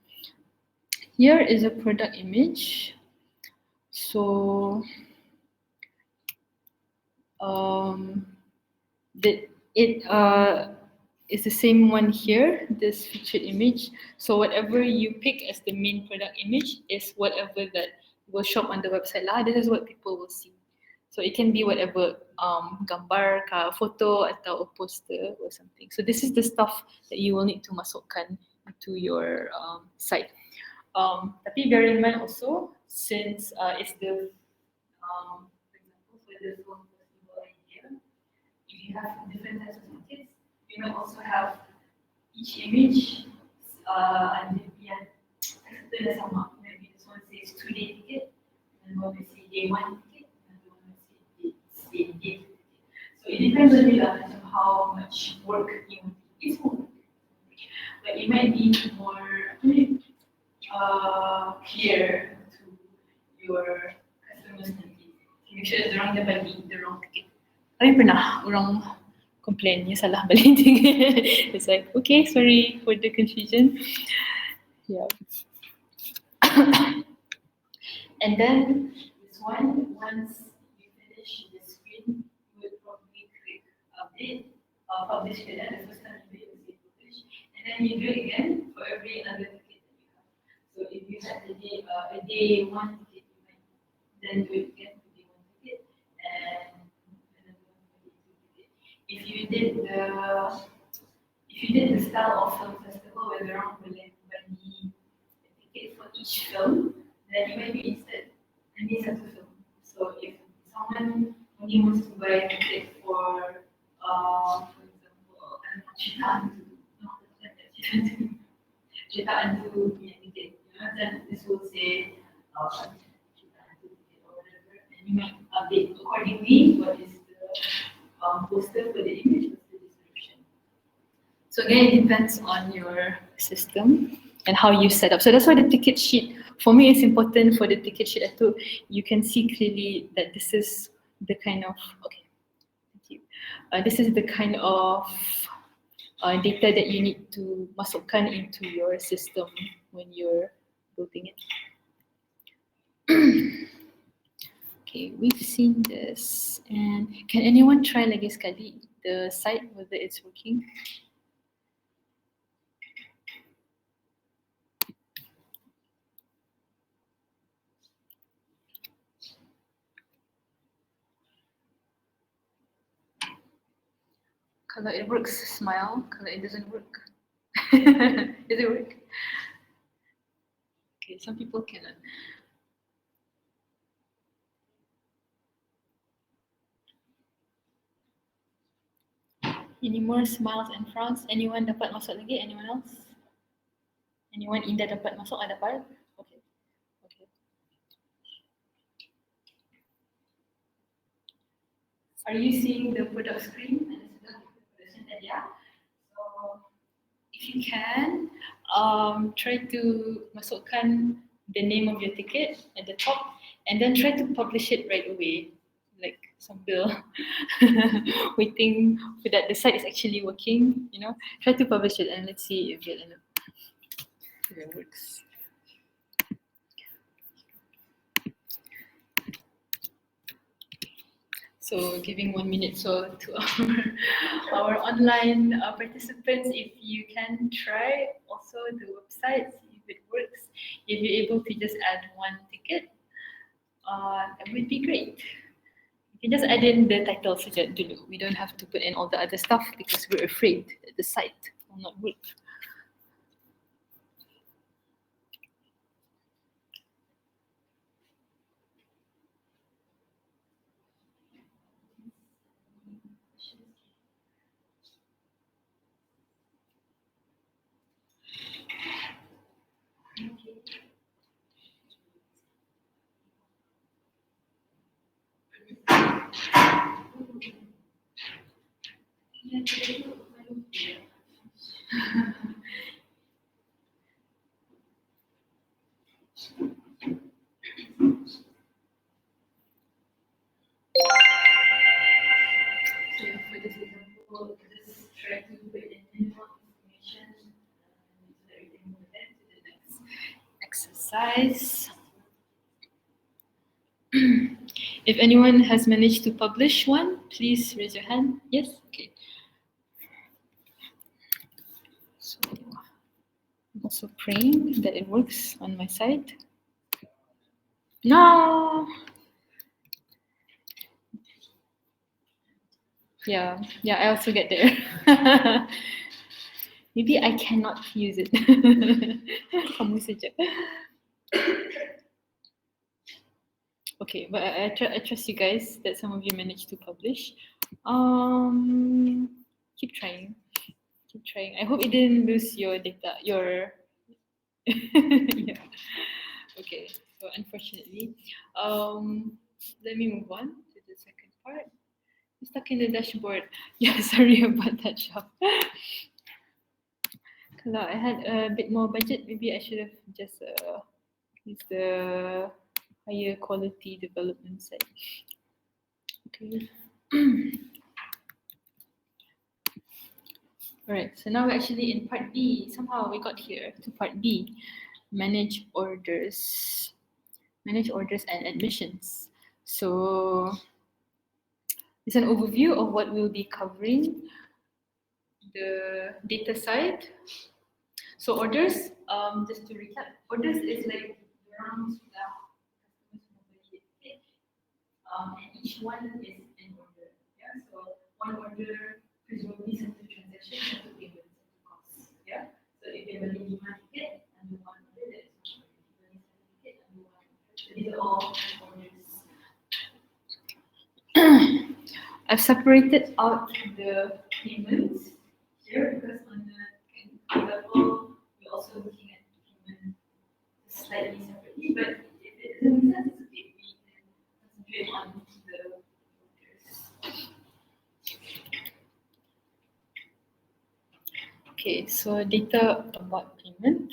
S1: Here is a product image. So it is the same one here, this featured image. So whatever you pick as the main product image is whatever that will show up on the website lah. This is what people will see. So it can be whatever gambar, foto atau a poster or something. So this is the stuff that you will need to masukkan into your site. Tapi bear in mind also, since it's the for example, for the film festival idea, if you have different types of tickets, you might also have each image yang dah sama. Maybe this one says 2-day ticket, and one will say day 1 ticket, and the one will say day 2 ticket. So it depends on you how much work you want. It's more work, but it might be more clear to your customers nanti. Make sure that orang dah bagi the wrong ticket. Kami pernah orang complain ni salah balik ticket. It's like, okay, sorry for the confusion. Yeah. And then this one, once you finish the screen, you will probably click update, publish it, and the first time you do it, you say publish, and then you do it again for every other ticket that you have. So if you had a day 1 ticket, you might then do it again for day 1 ticket, and another one for day 2 ticket. If you did the style of film festival where orang boleh bagi a ticket for each film, then you might be instead any satu film. So if someone only wants to buy a ticket for example, cerita hantu punya ticket, then this will say cerita hantu ticket or whatever, and you might update accordingly what is the poster for the image, what's the description. So again, it depends on your system and how you set up. So that's why the ticket sheet, for me, it's important for the ticket sheet too. You can see clearly that this is the kind of, okay, thank you. This is the kind of data that you need to masukkan into your system when you're building it. Okay, we've seen this. And can anyone try lagi sekali the site, whether it's working? Kalau it works, smile. Kalau it doesn't work, does it work? Okay, some people cannot. Any more smiles and frowns? Anyone dapat masuk lagi? Anyone else? Anyone Indah dapat masuk? Dapat? Okay. Okay. Are you seeing the product screen? Yeah. So if you can, try to masukkan the name of your ticket at the top, and then try to publish it right away. like sambil waiting for that the site is actually working, you know, try to publish it and let's see if it works. So giving 1 minute so to our online participants, if you can try also the website, see if it works. If you're able to just add one ticket, that would be great. You can just add in the title saja dulu. We don't have to put in all the other stuff because we're afraid that the site will not work. So for this example, just try to put in minimal information so that we can move on to the next exercise. If anyone has managed to publish one, please raise your hand. Yes? Okay. So I'm also praying that it works on my side. No! Yeah, I also get there. Maybe I cannot use it. Kamu saja. Okay, but I trust you guys that some of you managed to publish. Keep trying. Keep trying. I hope it didn't lose your data. Yeah. Okay. So unfortunately, let me move on to the second part. I'm stuck in the dashboard. Yeah, sorry about that, Shah. Kalau I had a bit more budget, maybe I should have just used the higher quality development side. Okay. Alright, so now we're actually in part B. Somehow we got here to part B. Manage orders. Manage orders and admissions. So it's an overview of what we'll be covering. The data side. So orders, just to recap, orders is like the rounds that customers mobility ticket, and each one is an order. Yeah, so one order presumably satu transaction, satu payment, satu cost. Yeah, so if they beli 5 ticket under one order, that's one order. If they beli 7 ticket under one order, so these are all orders. I've separated out the payments here because on the level we're also looking at payment slightly separately, but if it doesn't make sense, it's okay. We can concentrate on the orders. Okay, so data about payment.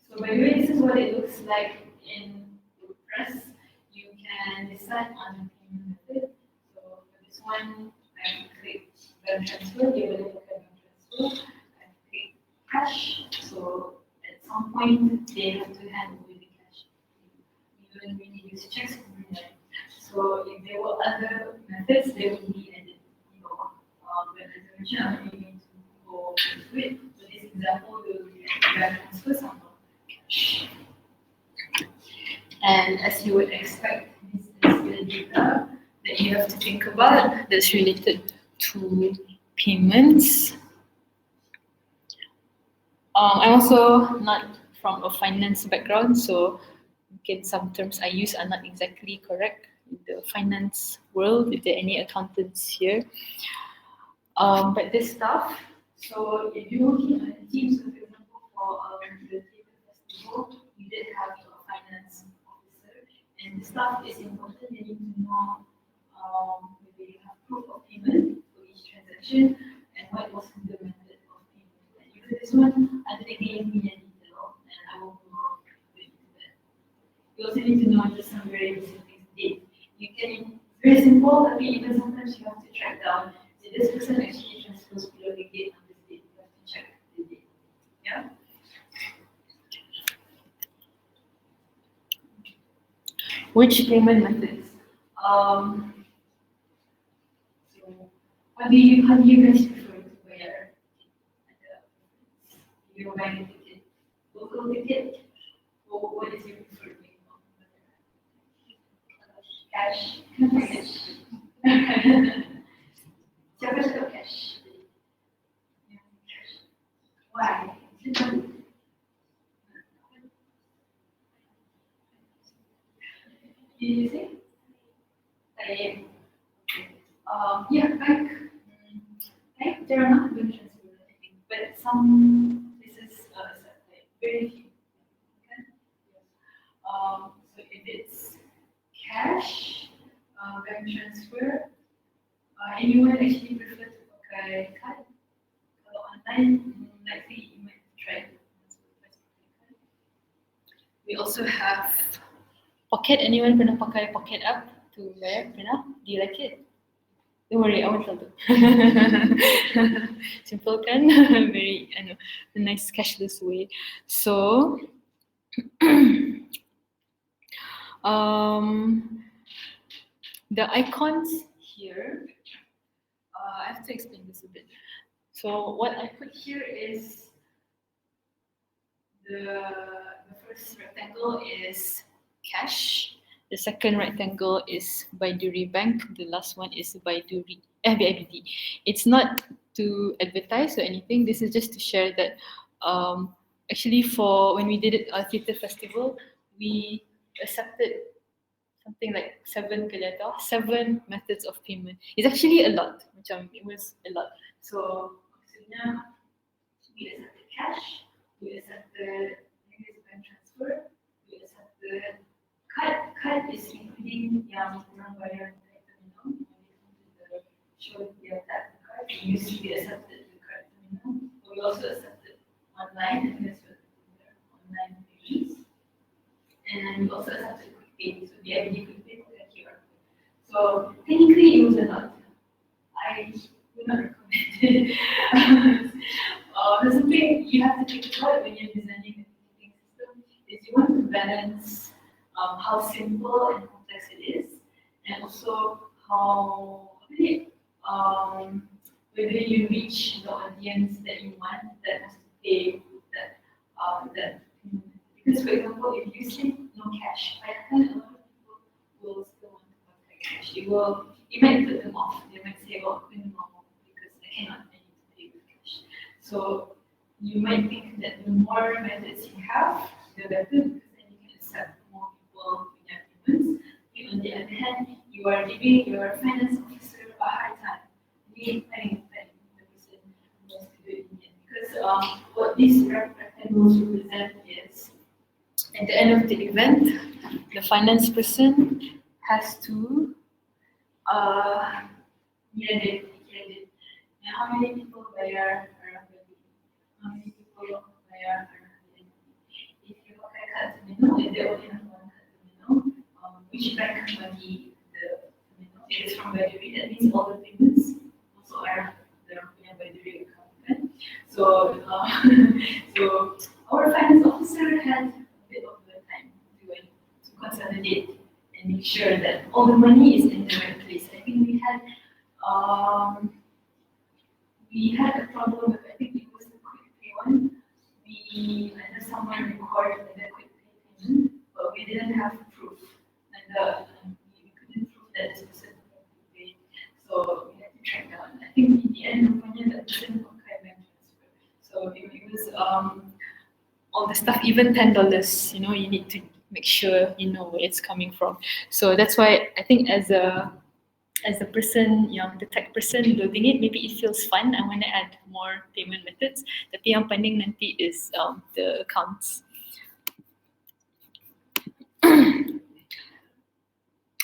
S1: So by the way, this is what it looks like in WordPress. You can decide on the payment method. So for this one, I click bank transfer, they will look at bank transfer. I click cash. So at some point, they have to hand over the cash. We don't really use checks in Brunei. So if there were other methods, they would be added. But as I mentioned, I'm not going to go into it. For this example, we will look at bank transfer sample. And as you would expect, this is the data that you have to think about that's related to payments. I'm also not from a finance background, so again, some terms I use are not exactly correct in the finance world, if there are any accountants here. But this stuff, so if you're looking at the teams, for example, for the festival, we did have a finance officer, and the stuff is important. They need to know whether you have proof of payment for each transaction and what was the method of payment. And for this one, I think they gave me a detail, and I will go into that. You also need to know just some very basic things, date, very simple, tapi even sometimes you have to track down. Did this person actually transfers below the date on this date? You have to check the date. Yeah. Which payment methods? So how do you guys prefer to bayar? You're buying a ticket, local ticket, or what is your preferred way? Cash. Siapa cakap cash? Why? You say? Yeah, like there are not good transfers, I think, but some places like very few. Okay? So if it's cash, bank transfer, anyone actually prefer to pakai card? Kalau online, likely you might try to pakai card. We also have Pocket. Anyone pernah pakai Pocket app to bayar? Pernah? Do you like it? Don't worry, I won't tell them. Simple kan? Very, I know, a nice cashless way. So, the icons here, I have to explain this a bit. So what I put here is the first rectangle is cash. The second rectangle is Baiduri Bank. The last one is BIDD. It's not to advertise or anything. This is just to share that actually for when we did it theatre festival, we accepted something like 7 methods of payment. It's actually a lot. It was a lot. So maksudnya we accepted cash, we accepted bank transfer, we accepted card is including yang orang bayar terminal. The show the card, we accepted the card terminal. We also accepted online and online payments, and we also accepted quick pay. So the idea quick pay for the QR. So technically it was a lot. I would not recommend it. There's something you have to think about when you're designing the ticketing system is you want to balance how simple and complex it is, and also how whether you reach the audience that you want that has to pay that because for example if you say no cash, I think a lot of people will still want to pay cash. It might put them off. They might say, oh, no, because I need to pay with cash. So you might think that the more methods you have, the better, because then you can accept more people in their payments. On the other hand, you are giving your finance officer a hard time. I think the person wants to do it in the end. Because what these rectangles represent is, at the end of the event, the finance person has to credit. And how many people bayar around the week? How many people bayar around the week? If you pakai card terminal, if they only have one card terminal, which bank money the terminal is from Baiduri, that means all the payments also are the Baiduri account. Right? So, so our finance officer had a bit of the time to consolidate and make sure that all the money is in the right place. I think we had a problem with, I think it was the quick pay one. We had someone record the quick pay payment, but we didn't have proof. And we couldn't prove that this person paid. So we had to track down. I think in the end, that person pakai bank transfer. So it was all the stuff, even $10, you need to make sure you know where it's coming from. So that's why I think as a person, the tech person building it, maybe it feels fun. I want to add more payment methods. Tapi yang pending nanti is the accounts.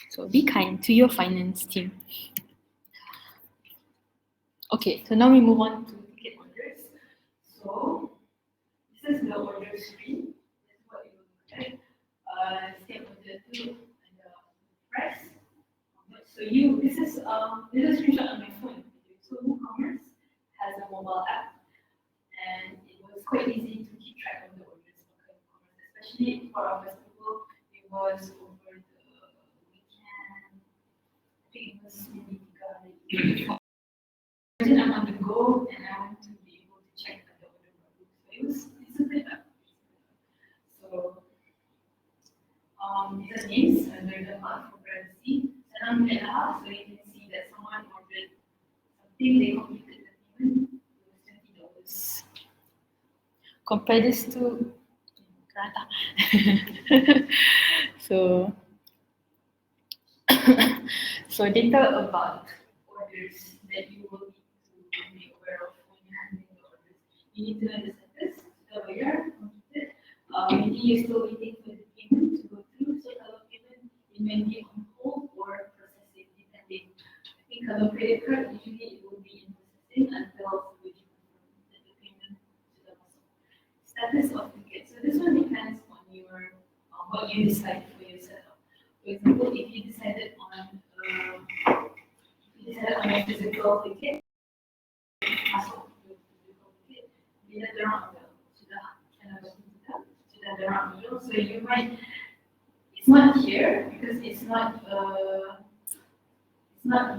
S1: So be kind to your finance team. Okay, so now we move on to ticket orders. So this is the order screen. This is what it will look like. Step order 2 and the price, how much So this is a screenshot on my phone. So WooCommerce has a mobile app, and it was quite easy to keep track of the orders for WooCommerce, especially for our festival. It was over the weekend. I think it was maybe 3 days. Imagine I'm on the go and I want to be able to check the order value. So it's a bit up. So these are names under the mark for privacy. So you can see that someone ordered something, they completed the payment, it was $20. Compare this to so so data about orders that you will need to be aware of when you're handling the orders. You need to know the status, the buyer completed. Maybe you're still waiting for the payment to go through. So kalau payment it may be on hold or processing depending. I think kalau credit card usually it will be in processing until you confirm that the payment sudah masuk. Status of ticket. So this one depends on your what you decide for your setup. For example, if you decided on a physical ticket, masuk ke physical ticket, bila dorang sudah dorang ambil, so you might it's not here because it's not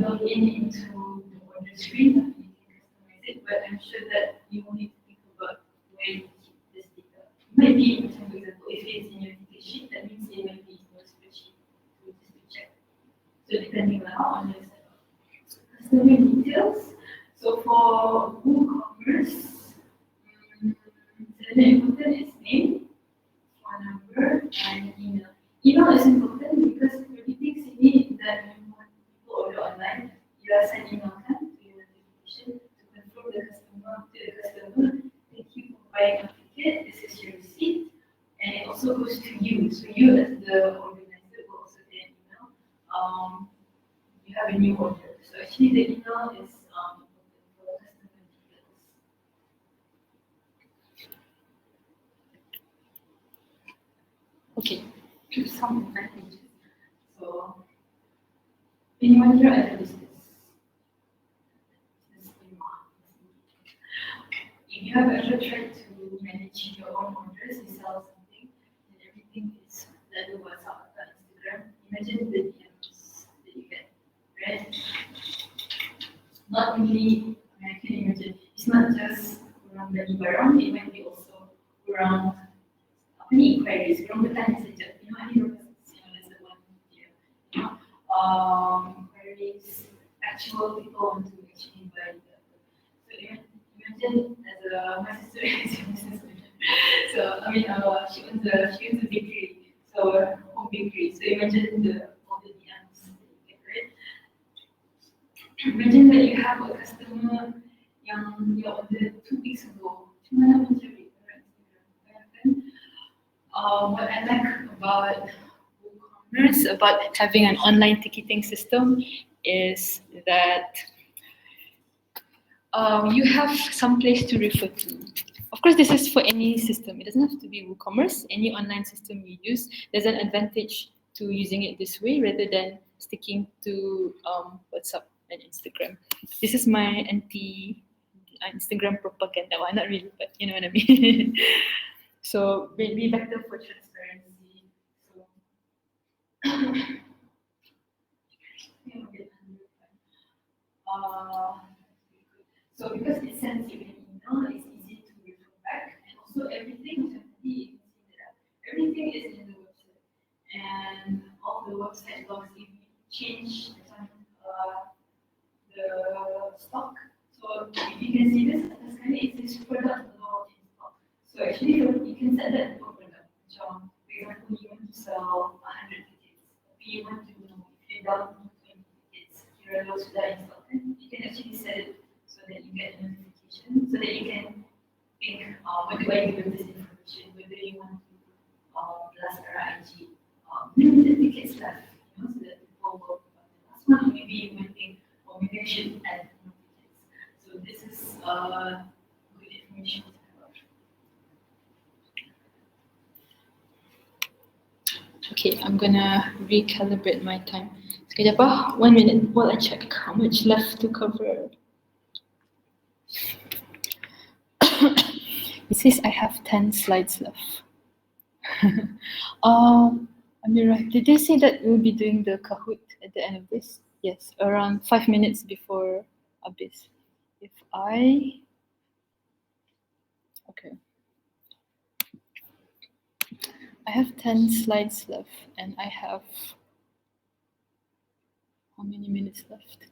S1: built into the order screen. You can customize it, but I'm sure that you will need to think about where you keep this data. Maybe, for example, if it's in your ticket sheet, that means it might be in your spreadsheet just to check. So depending on your setup. Customer details. So for WooCommerce, the important is name, phone number, and email. Email is important because everything sini that you want people order online, you are sending email to your notification to confirm the customer, thank you for buying a ticket, this is your receipt, and it also goes to you. So you as the organizer will also get an email. You have a new order. So actually the email is important for customer details. Okay, some advantages. So, in one year as a business, if you have ever tried to manage your own orders, you sell something, and everything is lalu WhatsApp atau Instagram, imagine the DMs that you get, right? Not only, I can imagine, it's not just orang beli barang, it might be also orang inquiries, orang bertanya saja, ada that's the one here. Inquiries, actual people want to actually buy the. So imagine as my sister is a business owner. So she owns a bakery, so a home bakery. So imagine all the DMs that you get, right? Imagine that you have a customer yang you ordered 2 weeks ago. Cuma nak mencari Instagram. What I like about WooCommerce, about having an online ticketing system, is that you have some place to refer to. Of course, this is for any system. It doesn't have to be WooCommerce. Any online system you use, there's an advantage to using it this way rather than sticking to WhatsApp and Instagram. This is my anti-Instagram propaganda. Well, not really, but you know what I mean. So maybe better for transparency. So because it sends you an email, it's easy to refer back, and also everything everything is in the website, and all the website logs, if you change the stock. So if you can see this, it's this product log in stock. So actually, you can set that for product. So, for example, you want to sell 100 tickets. You want to know if you're down to 20 tickets, you're allowed to that in stock. You can actually set it so that you get a notification, so that you can think, what do I do with this information? Whether you want to blast our IG, limited tickets left, so that people will buy the last one. Or maybe you might think, or maybe I should add more tickets. So this is good information to have. Okay. Okay, I'm gonna recalibrate my time. Sekejap 1 minute while I check how much left to cover. It says I have 10 slides left. Amira, did they say that we'll be doing the Kahoot at the end of this? Yes, around 5 minutes before Abyss. If I... Okay. I have 10 slides left and I have... How many minutes left?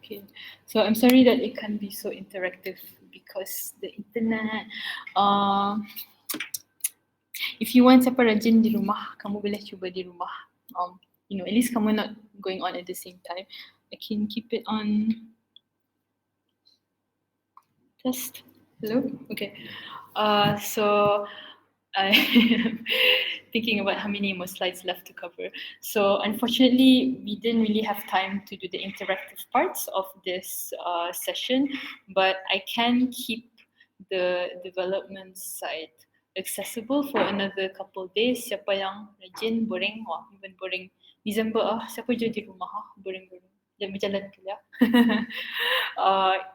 S1: Okay, so I'm sorry that it can't be so interactive because the internet. If you want siapa rajin di rumah, kamu boleh cuba di rumah. You know, at least kamu not going on at the same time. I can keep it on test. Hello? Okay. So I am thinking about how many more slides left to cover. So unfortunately, we didn't really have time to do the interactive parts of this session, but I can keep the development side accessible for another couple of days. Siapa yang rajin, boring, wah, even boring. December siapa je di rumah, boring-boring. Jangan berjalan ke ya.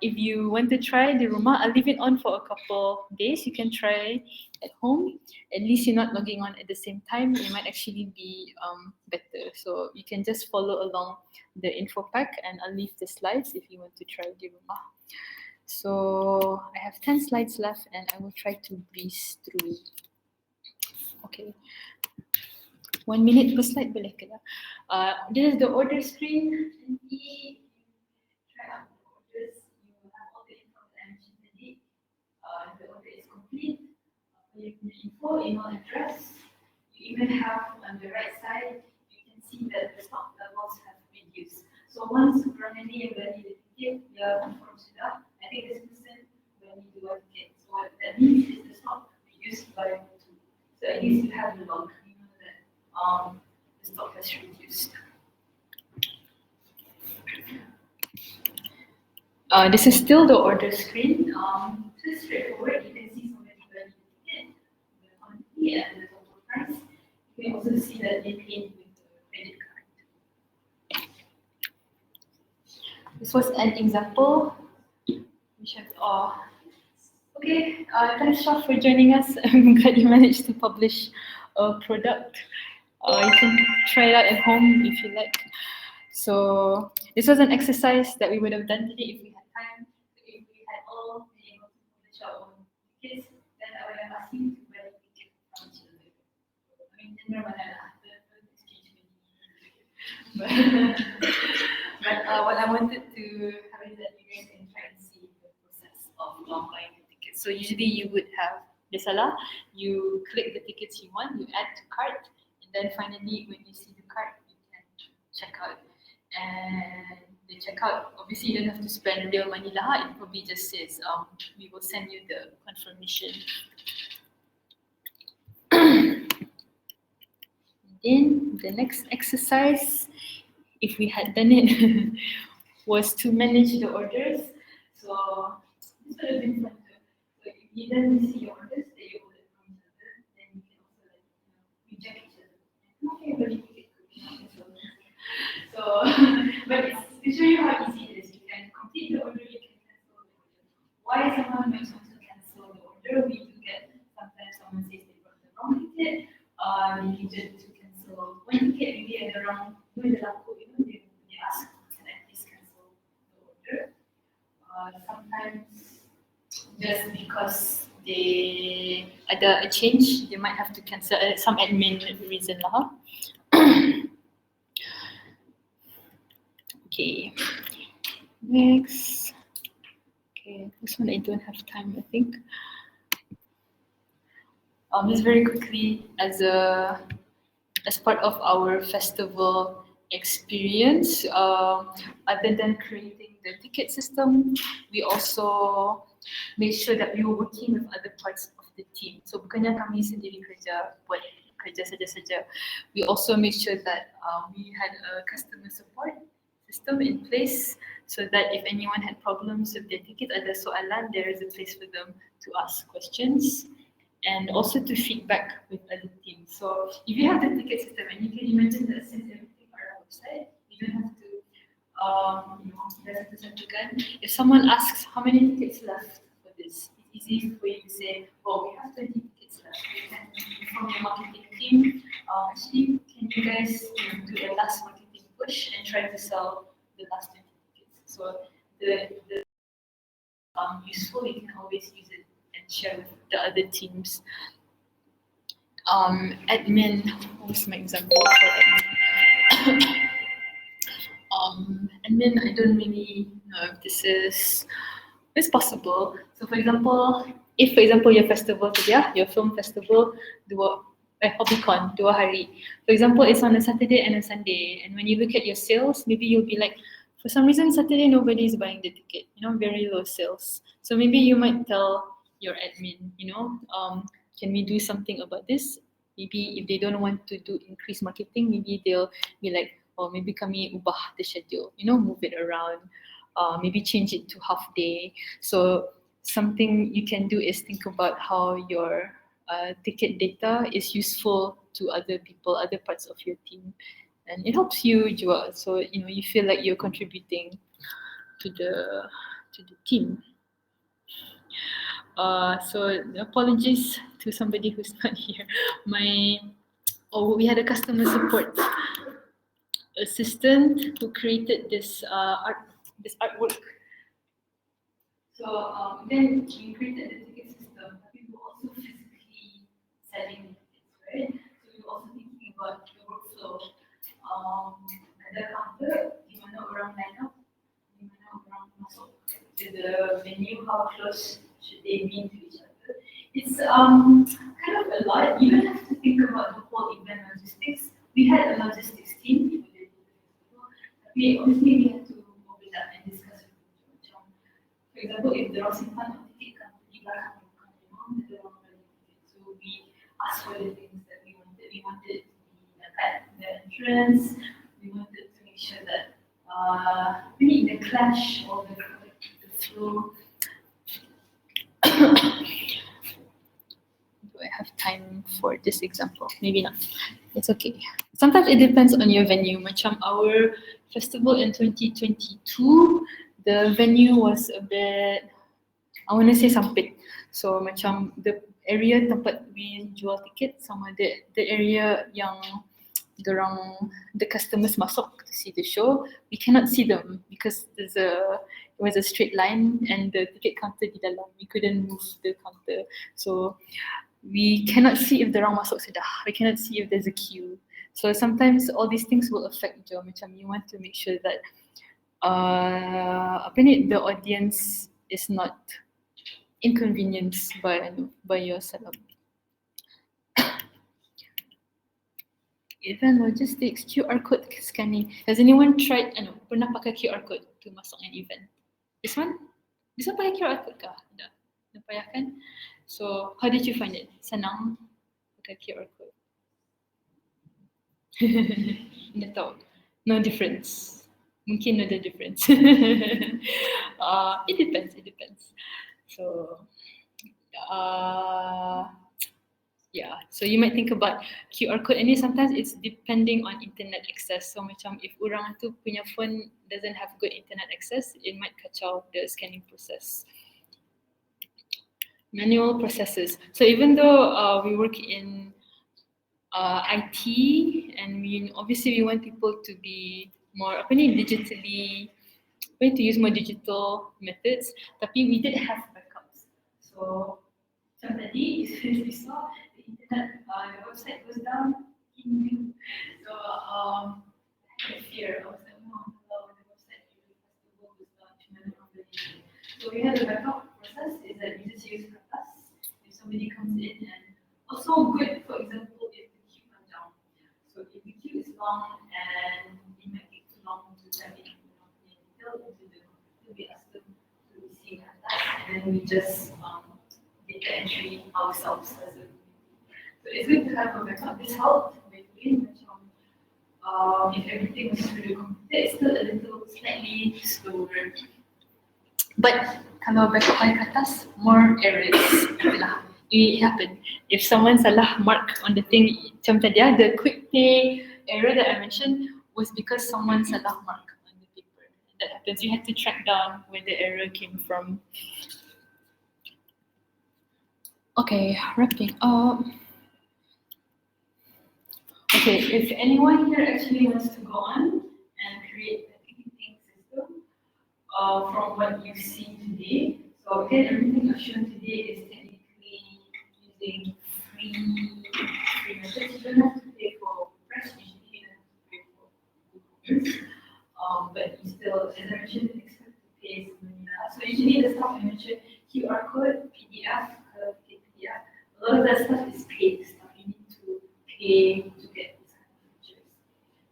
S1: If you want to try di rumah, I'll leave it on for a couple days. You can try at home. At least you're not logging on at the same time. It might actually be better. So you can just follow along the info pack and I'll leave the slides if you want to try di rumah. So I have 10 slides left and I will try to breeze through. Okay. 1 minute per slide boleh ke? This is the order screen. Nanti try out the orders. You will have all the info that I mentioned tadi. The order is complete. You can info, email address. You even have on the right side, you can see that the stock levels have reduced. So once Brunei yang beli the ticket, dia confirm sudah. I think this person when you do a ticket. So what that means is the stock reduced by 2. So at least you have the log. The stock has reduced. This is still the order screen. It's straightforward. You can see somebody buying the ticket, the quantity, and the total price. You can also see that they paid with the credit card. This was an example. Which have, okay, thanks Shah for joining us. I'm glad you managed to publish a product. You can try it out at home if you like. So this was an exercise that we would have done today if we had time. So if we had all been able to publish our own tickets, then I would have asked you to buy a ticket from each other. I mean, then after exchange but what I wanted to have is that you guys can try and see the process of buying the tickets. So usually you would have you click the tickets you want, you add to cart. And then finally, when you see the card, you can check out. And the checkout, obviously you don't have to spend real money lah. It probably just says, we will send you the confirmation. Then the next exercise, if we had done it, was to manage the orders. So this would have been fun too. So if you then see your orders that you ordered from each other, then you can also reject each other. So, but to show you how easy it is, you can complete the order, you can cancel the order. Why someone might want to cancel the order? We do get sometimes someone says they got the wrong ticket. They needed to cancel one ticket, maybe at the wrong, they ask, can I please cancel the order? Sometimes just because they ada a change, they might have to cancel some admin reason lah. Okay, next. Okay, this one I don't have time, I think. Just very quickly, as part of our festival experience, other than creating the ticket system, we also made sure that we were working with other parts of the team. So bukannya kami sendiri buat kerja saja. We also made sure that we had a customer support system in place so that if anyone had problems with their ticket, ada soalan, there is a place for them to ask questions. and also to feedback with other teams. So if you have the ticket system, and you can imagine that since everything on our website, you don't have to if someone asks how many tickets left for this, it's easy for you to say, oh, we have 20 tickets left. You can inform your marketing team, actually, can you guys do a last marketing push and try to sell the last 20 tickets? So the useful, you can always use it and share with the other teams. Admin, what's my example for admin? Admin, I don't really know if this is possible. So for example, if for example your festival today, your film festival, HobbyCon, 2 hari. For example, it's on a Saturday and a Sunday, and when you look at your sales, maybe you'll be like, for some reason Saturday nobody is buying the ticket, very low sales. So maybe you might tell your admin, can we do something about this? Maybe if they don't want to do increased marketing, maybe they'll be like, or maybe kami ubah the schedule, move it around, maybe change it to half day. So something you can do is think about how your ticket data is useful to other people, other parts of your team, and it helps you jual. So you feel like you're contributing to the team. So apologies to somebody who's not here. We had a customer support assistant who created this artwork. So then we created the ticket system, but we were also physically selling tickets, right? So we were also thinking about the workflow. At the counter, di mana orang line up, di mana orang masuk to the venue, how close should they be to each other? It's kind of a lot. You don't have to think about the whole event logistics. We had a logistics team. Obviously we had to open up and discuss with them. For example, if the simpan ticket kan pergi belakang so we asked for the things that we wanted. We wanted to be at the entrance. We wanted to make sure that we need the clash or the flow. Do I have time for this example? Maybe not. It's okay. Sometimes it depends on your venue. Macam our festival in 2022, the venue was a bit, I want to say sempit. So macam the area tempat we jual tiket sama the area yang the customers masuk to see the show, we cannot see them because it was a straight line and the ticket counter di dalam. We couldn't move the counter. So we cannot see if the orang masuk sudah. We cannot see if there's a queue. So sometimes all these things will affect you. Macam you want to make sure that the audience is not inconvenienced by your setup. Event logistics, QR code scanning. Has anyone tried? Pernah pakai QR code to masuk an event? This one pakai QR code kah? Dah payah kan? So how did you find it? Senang pakai QR code? Dah tahu. No difference. Mungkin ada difference. It depends. So so you might think about QR code, and sometimes it's depending on internet access. So macam if orang tu punya phone doesn't have good internet access, it might kacau the scanning process. Manual processes. So even though we work in IT, and we want people to be more digitally, going to use more digital methods, tapi we did have backups. So tadi we saw the internet, the website goes down. So I had a fear. I was like, no, the website goes down. So we had a backup process. Is that we just use kertas if somebody comes in, and also good, for example, if the queue comes down. So if the queue is long and it might take too long to type in detail into the computer, we ask them to receive kertas, and then we just data entry ourselves as a. So it's good to have a backup. This helped if everything was through the computer, it's still a little slightly slower. But kalau backup by kertas, more errors. it happened. If someone salah mark on the thing, macam tadi the quick pay error that I mentioned was because someone salah mark on the paper. That happens. You have to track down where the error came from. Okay, wrapping up. Okay, if anyone here actually wants to go on and create a ticketing system from what you've seen today, so again, everything I've shown today is technically using free methods. You don't have to pay for WordPress, usually you don't have to pay for WooCommerce. But you still, as I mentioned, expect to pay some. So usually the stuff I mentioned, QR code, PDF, PDF, a lot of that stuff is paid stuff. You need to pay to get these kind of features.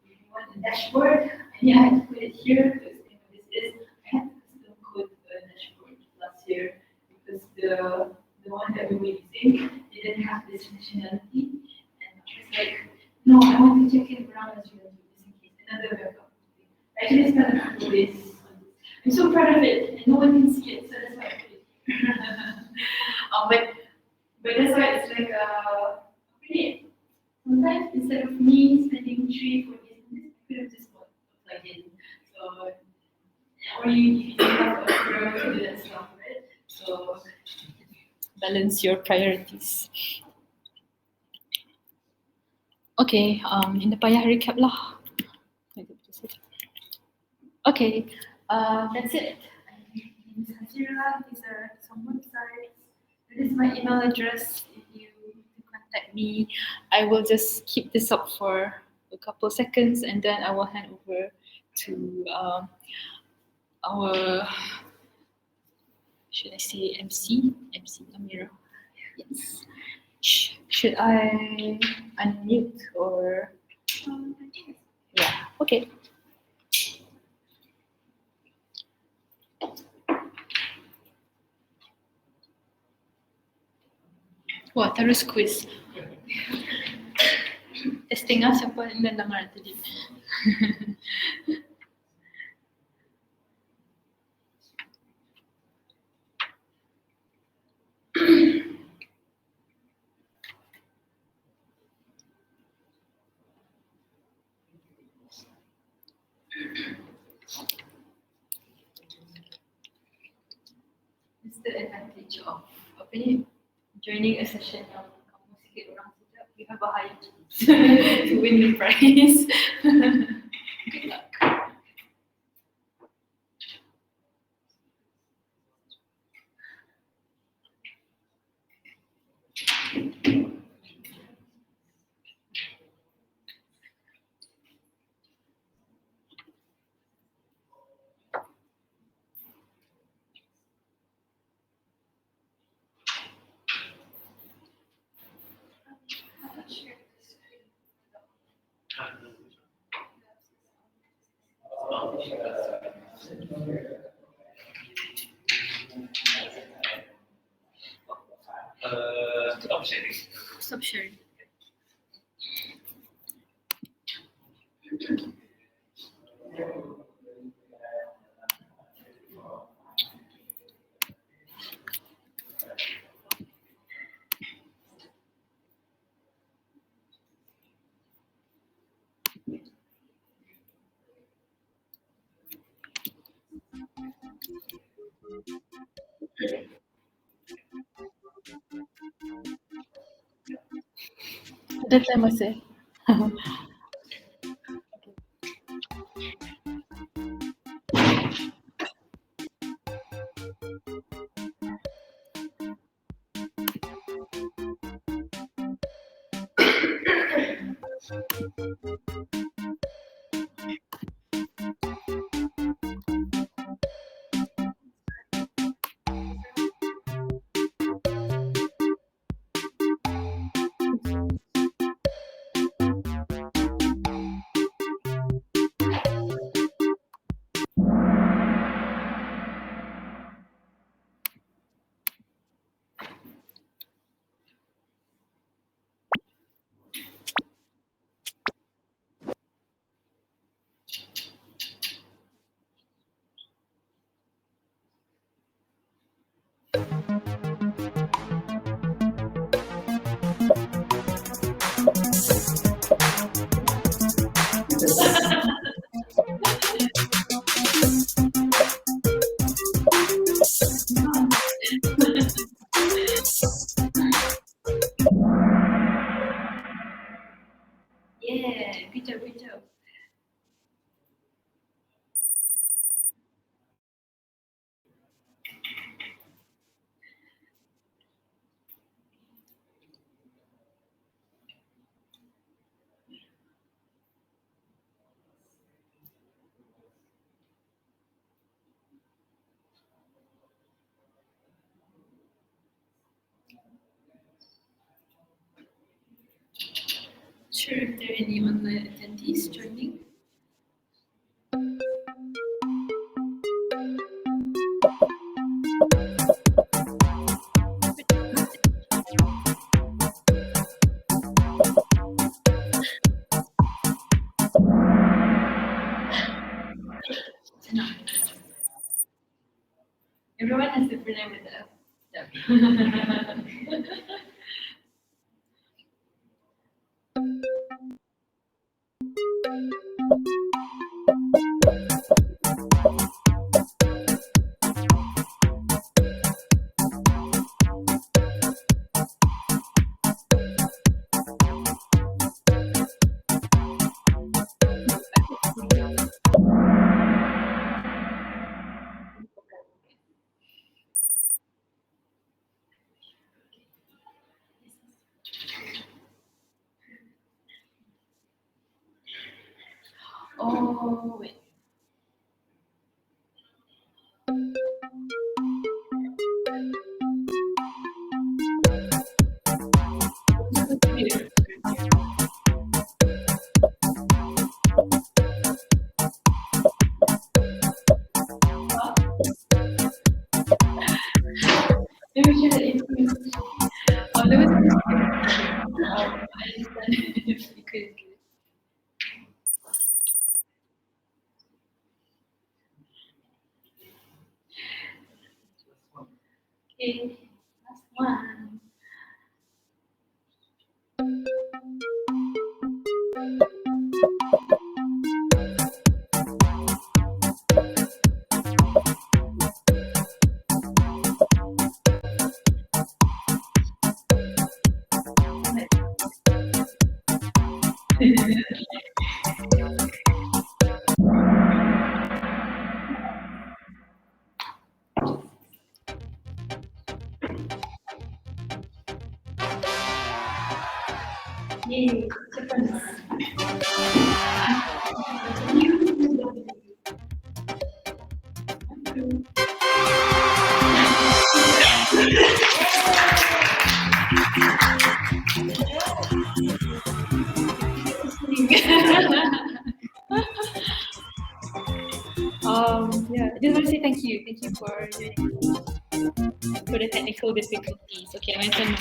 S1: If you want a dashboard, I had to put it here because this is, I had to custom code the dashboard last year because the one that we were using didn't have this functionality. And I was like, no, I want to check it around as well, just in case. Another web app. I actually spent a couple of days on this. I'm so proud of it, and no one can see it, so that's why I put it. But that's why it's like okay. Sometimes instead of me spending 3-4 days on this, I could have just bought a plugin. So or you have a program to do that stuff, right? So balance your priorities. Okay, in the payah recap lah. Okay, that's it. My name is Hazirah. These are some websites. This is my email address. If you contact me, I will just keep this up for a couple seconds and then I will hand over to our, should I say MC Amira. Yes. Should I unmute or? Yeah. Okay. Wah, terus quiz. Testing siapa yang dah dengar tadi. It's the advantage of joining a session yang kamu sikit orang sekejap, you have a high chance to win the prize. Good luck.
S2: Stop sharing.
S1: Stop sharing. Ada time masih? sure if there are any online attendees joining. Everyone has to Brunei with us. Oh, wait. Maybe we should introduce. There was I understand if you couldn't get it. Okay, last one. Yay, surprise. Yeah, I just want to say thank you. Thank you for the technical difficulties. Okay, my turn now.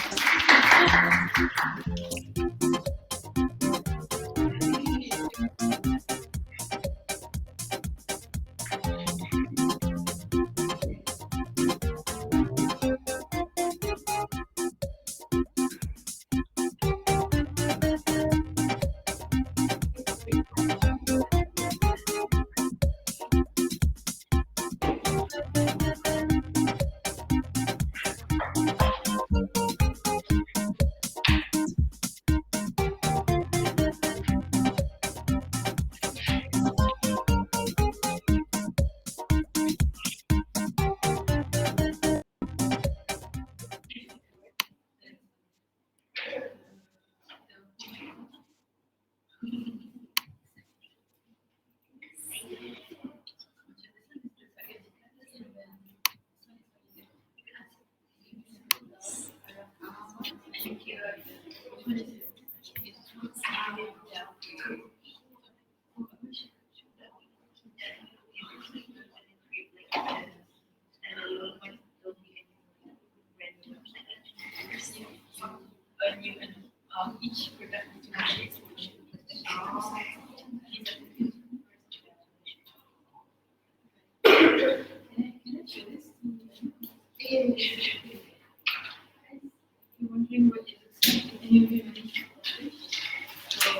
S1: Each product you're wondering what it looks like. Any of you so,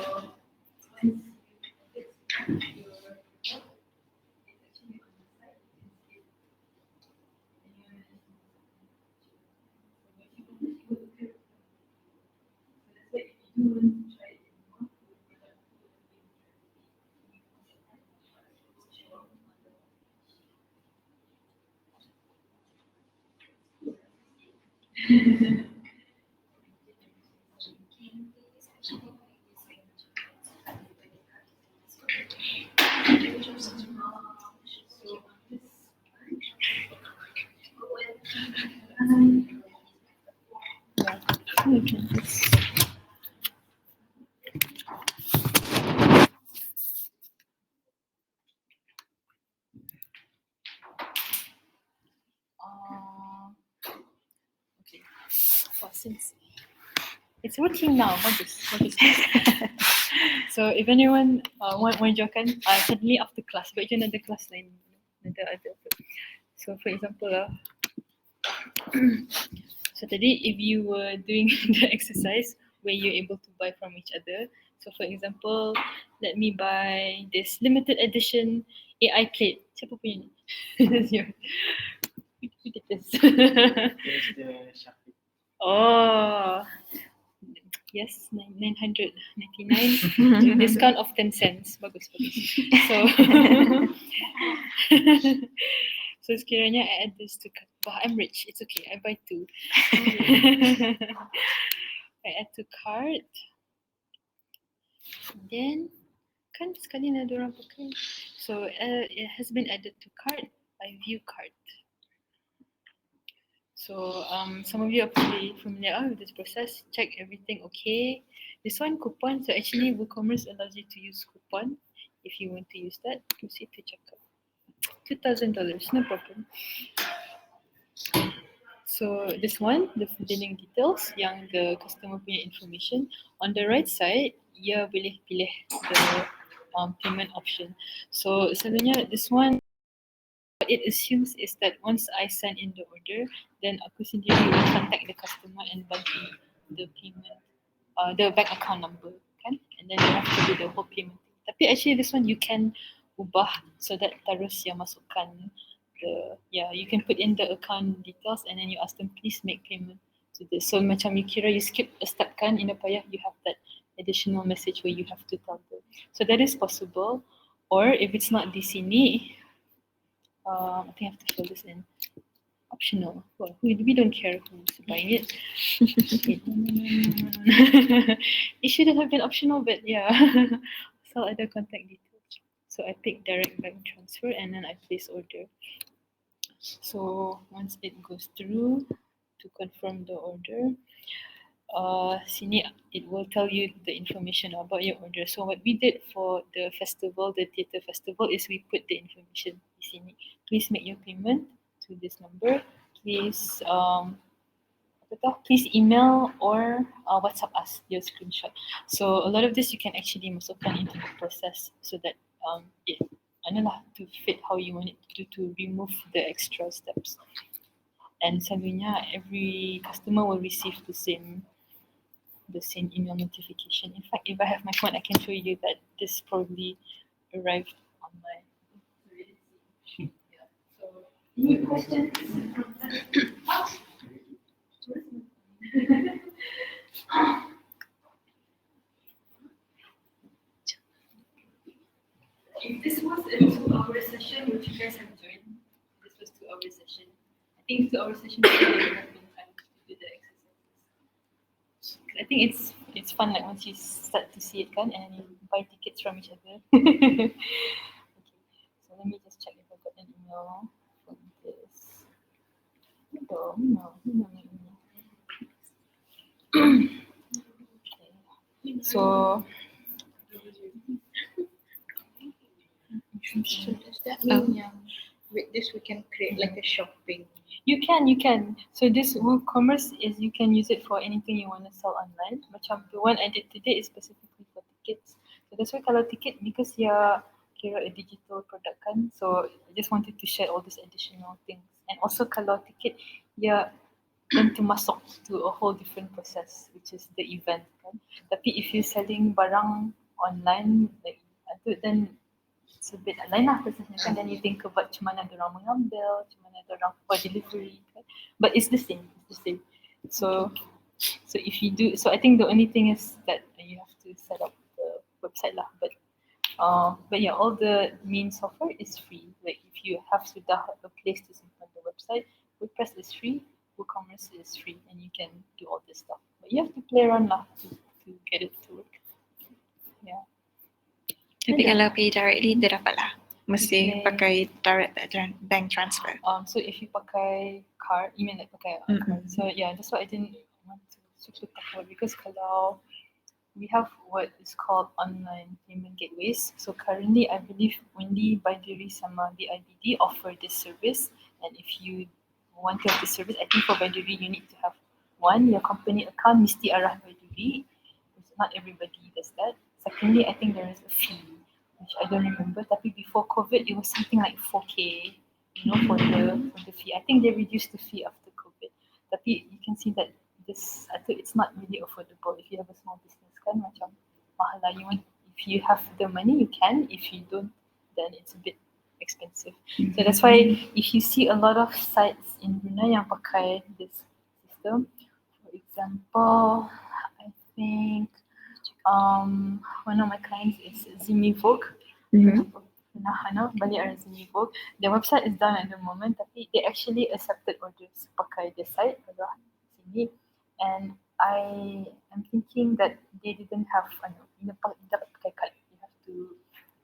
S1: since it's working now, bagus. So if anyone want jokan, suddenly after class, but you another class lain, ada. So for example so today if you were doing the exercise where you're able to buy from each other. So for example, let me buy this limited edition AI plate. Siapa punya ni? Who did this?
S2: There's the Shafiq.
S1: Oh, yes, 999 discount of 10 cents. Bagus. So so sekiranya I add this to cart. Wah, I'm rich. It's okay. I buy two. I add to cart. Then kan sekali ada orang pakai. So it has been added to cart. I view cart. So some of you are probably familiar with this process. Check everything okay. This one coupon. So actually WooCommerce allows you to use coupon if you want to use that. Proceed to checkout. $2,000, no problem. So this one, the billing details, yang the customer punya information. On the right side, ia boleh pilih the payment option. So selalunya this one, what it assumes is that once I send in the order, then aku sendiri will contact the customer and bagi the payment, the bank account number, kan? And then you have to do the whole payment. Tapi actually this one you can ubah so that terus yang masukkan you can put in the account details and then you ask them please make payment to this. So macam you kira you skip a step kan, in a payah you have that additional message where you have to tell them. So that is possible. Or if it's not di sini, I think I have to fill this in. Optional. Well, we don't care who's buying it. It shouldn't have been optional, but yeah. So other contact details. So I pick direct bank transfer and then I place order. So once it goes through to confirm the order, sini it will tell you the information about your order. So what we did for the festival, the theatre festival, is we put the information di sini. Please make your payment to this number. Please please email or WhatsApp us your screenshot. So a lot of this you can actually masukkan into the process so that to fit how you want it to remove the extra steps. And selalunya every customer will receive the same email notification. In fact, if I have my phone, I can show you that this probably arrived on my. Yeah. So, any questions? If this was a 2-hour session, which you guys have joined, this was 2-hour session. I think 2-hour session would have been time to do the exercises. I think it's fun like once you start to see it kan, and you buy tickets from each other. Okay, so let me just check if I got an email from this. No. Okay. So does that mean with this we can create like a shopping? You can. So this WooCommerce is you can use it for anything you want to sell online. Macam the one I did today is specifically for tickets. So that's why kalau ticket because you're kira a digital product kan. So I just wanted to share all these additional things. And also kalau ticket then to masuk to a whole different process which is the event kan. Tapi if you selling barang online like then it's a bit lain lah prosesnya kan. Then you think about macam mana orang mengambil, macam mana orang for delivery kan. But it's the same. So if you do, so I think the only thing is that you have to set up the website lah. But yeah, all the main software is free. Like if you have sudah a place to simpan the website, WordPress is free, WooCommerce is free, and you can do all this stuff. But you have to play around lah to get it to work. Yeah.
S3: Tapi kalau pay directly, dia dapat lah. Mesti pakai direct bank transfer.
S1: So if you pakai card, you mean like pakai card. So yeah, that's why I didn't want to switch to card because kalau we have what is called online payment gateways. So currently, I believe only Bidiri sama BIBD offer this service. And if you want to have this service, I think for Bidiri you need to have one, your company account mesti arah by duit. Not everybody does that. Secondly, I think there is a fee, which I don't remember. Tapi before COVID, it was something like 4K, for the fee. I think they reduced the fee after COVID. Tapi you can see that I think it's not really affordable if you have a small business kan, macam mahal lah. If you have the money, you can. If you don't, then it's a bit expensive. So that's why if you see a lot of sites in Brunei yang pakai this system, for example, I think one of my clients is Zimivogue. Balik arah Zimivogue. Their website is down at the moment, tapi they actually accepted orders pakai their site pada sini, and I am thinking that they didn't have dapat pakai kad. You have to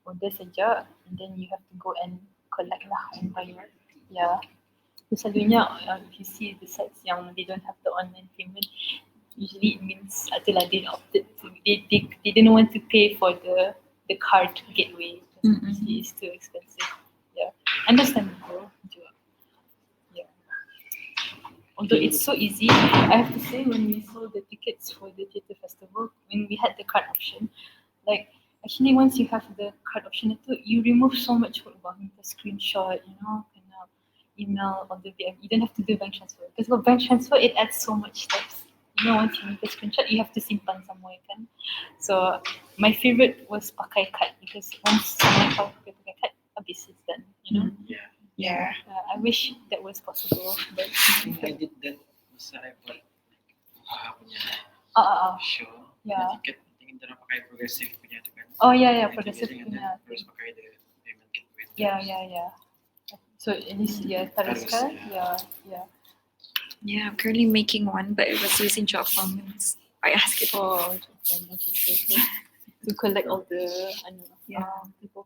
S1: order saja, and then you have to go and collect lah and bayar. Yeah. So selalunya if you see the sites yang they don't have the online payment, usually it means they opted to they didn't want to pay for the card gateway. It's too expensive. Yeah, understandable. Yeah. Although it's so easy, I have to say when we sold the tickets for the theatre festival, when we had the card option, like actually once you have the card option itu, you remove so much work about the screenshot, kena email or the VM. You don't have to do bank transfer because for bank transfer it adds so much steps. Once you make a screenshot, you have to simpan somewhere kan. So my favorite was pakai card because once someone pakai card, habis it's done.
S3: Yeah.
S1: I wish that was possible, but
S2: I did that masa I buat punya show.
S1: Yeah.
S2: Tiket, tingin dia pakai progressive punya tu kan.
S1: Oh yeah, progressive punya.
S2: Terus pakai the payment gateway.
S1: Yeah. So at least tarus kan. Yeah.
S3: Yeah, I'm currently making one, but it was using job forms. I asked it.
S1: Okay. To collect all the people.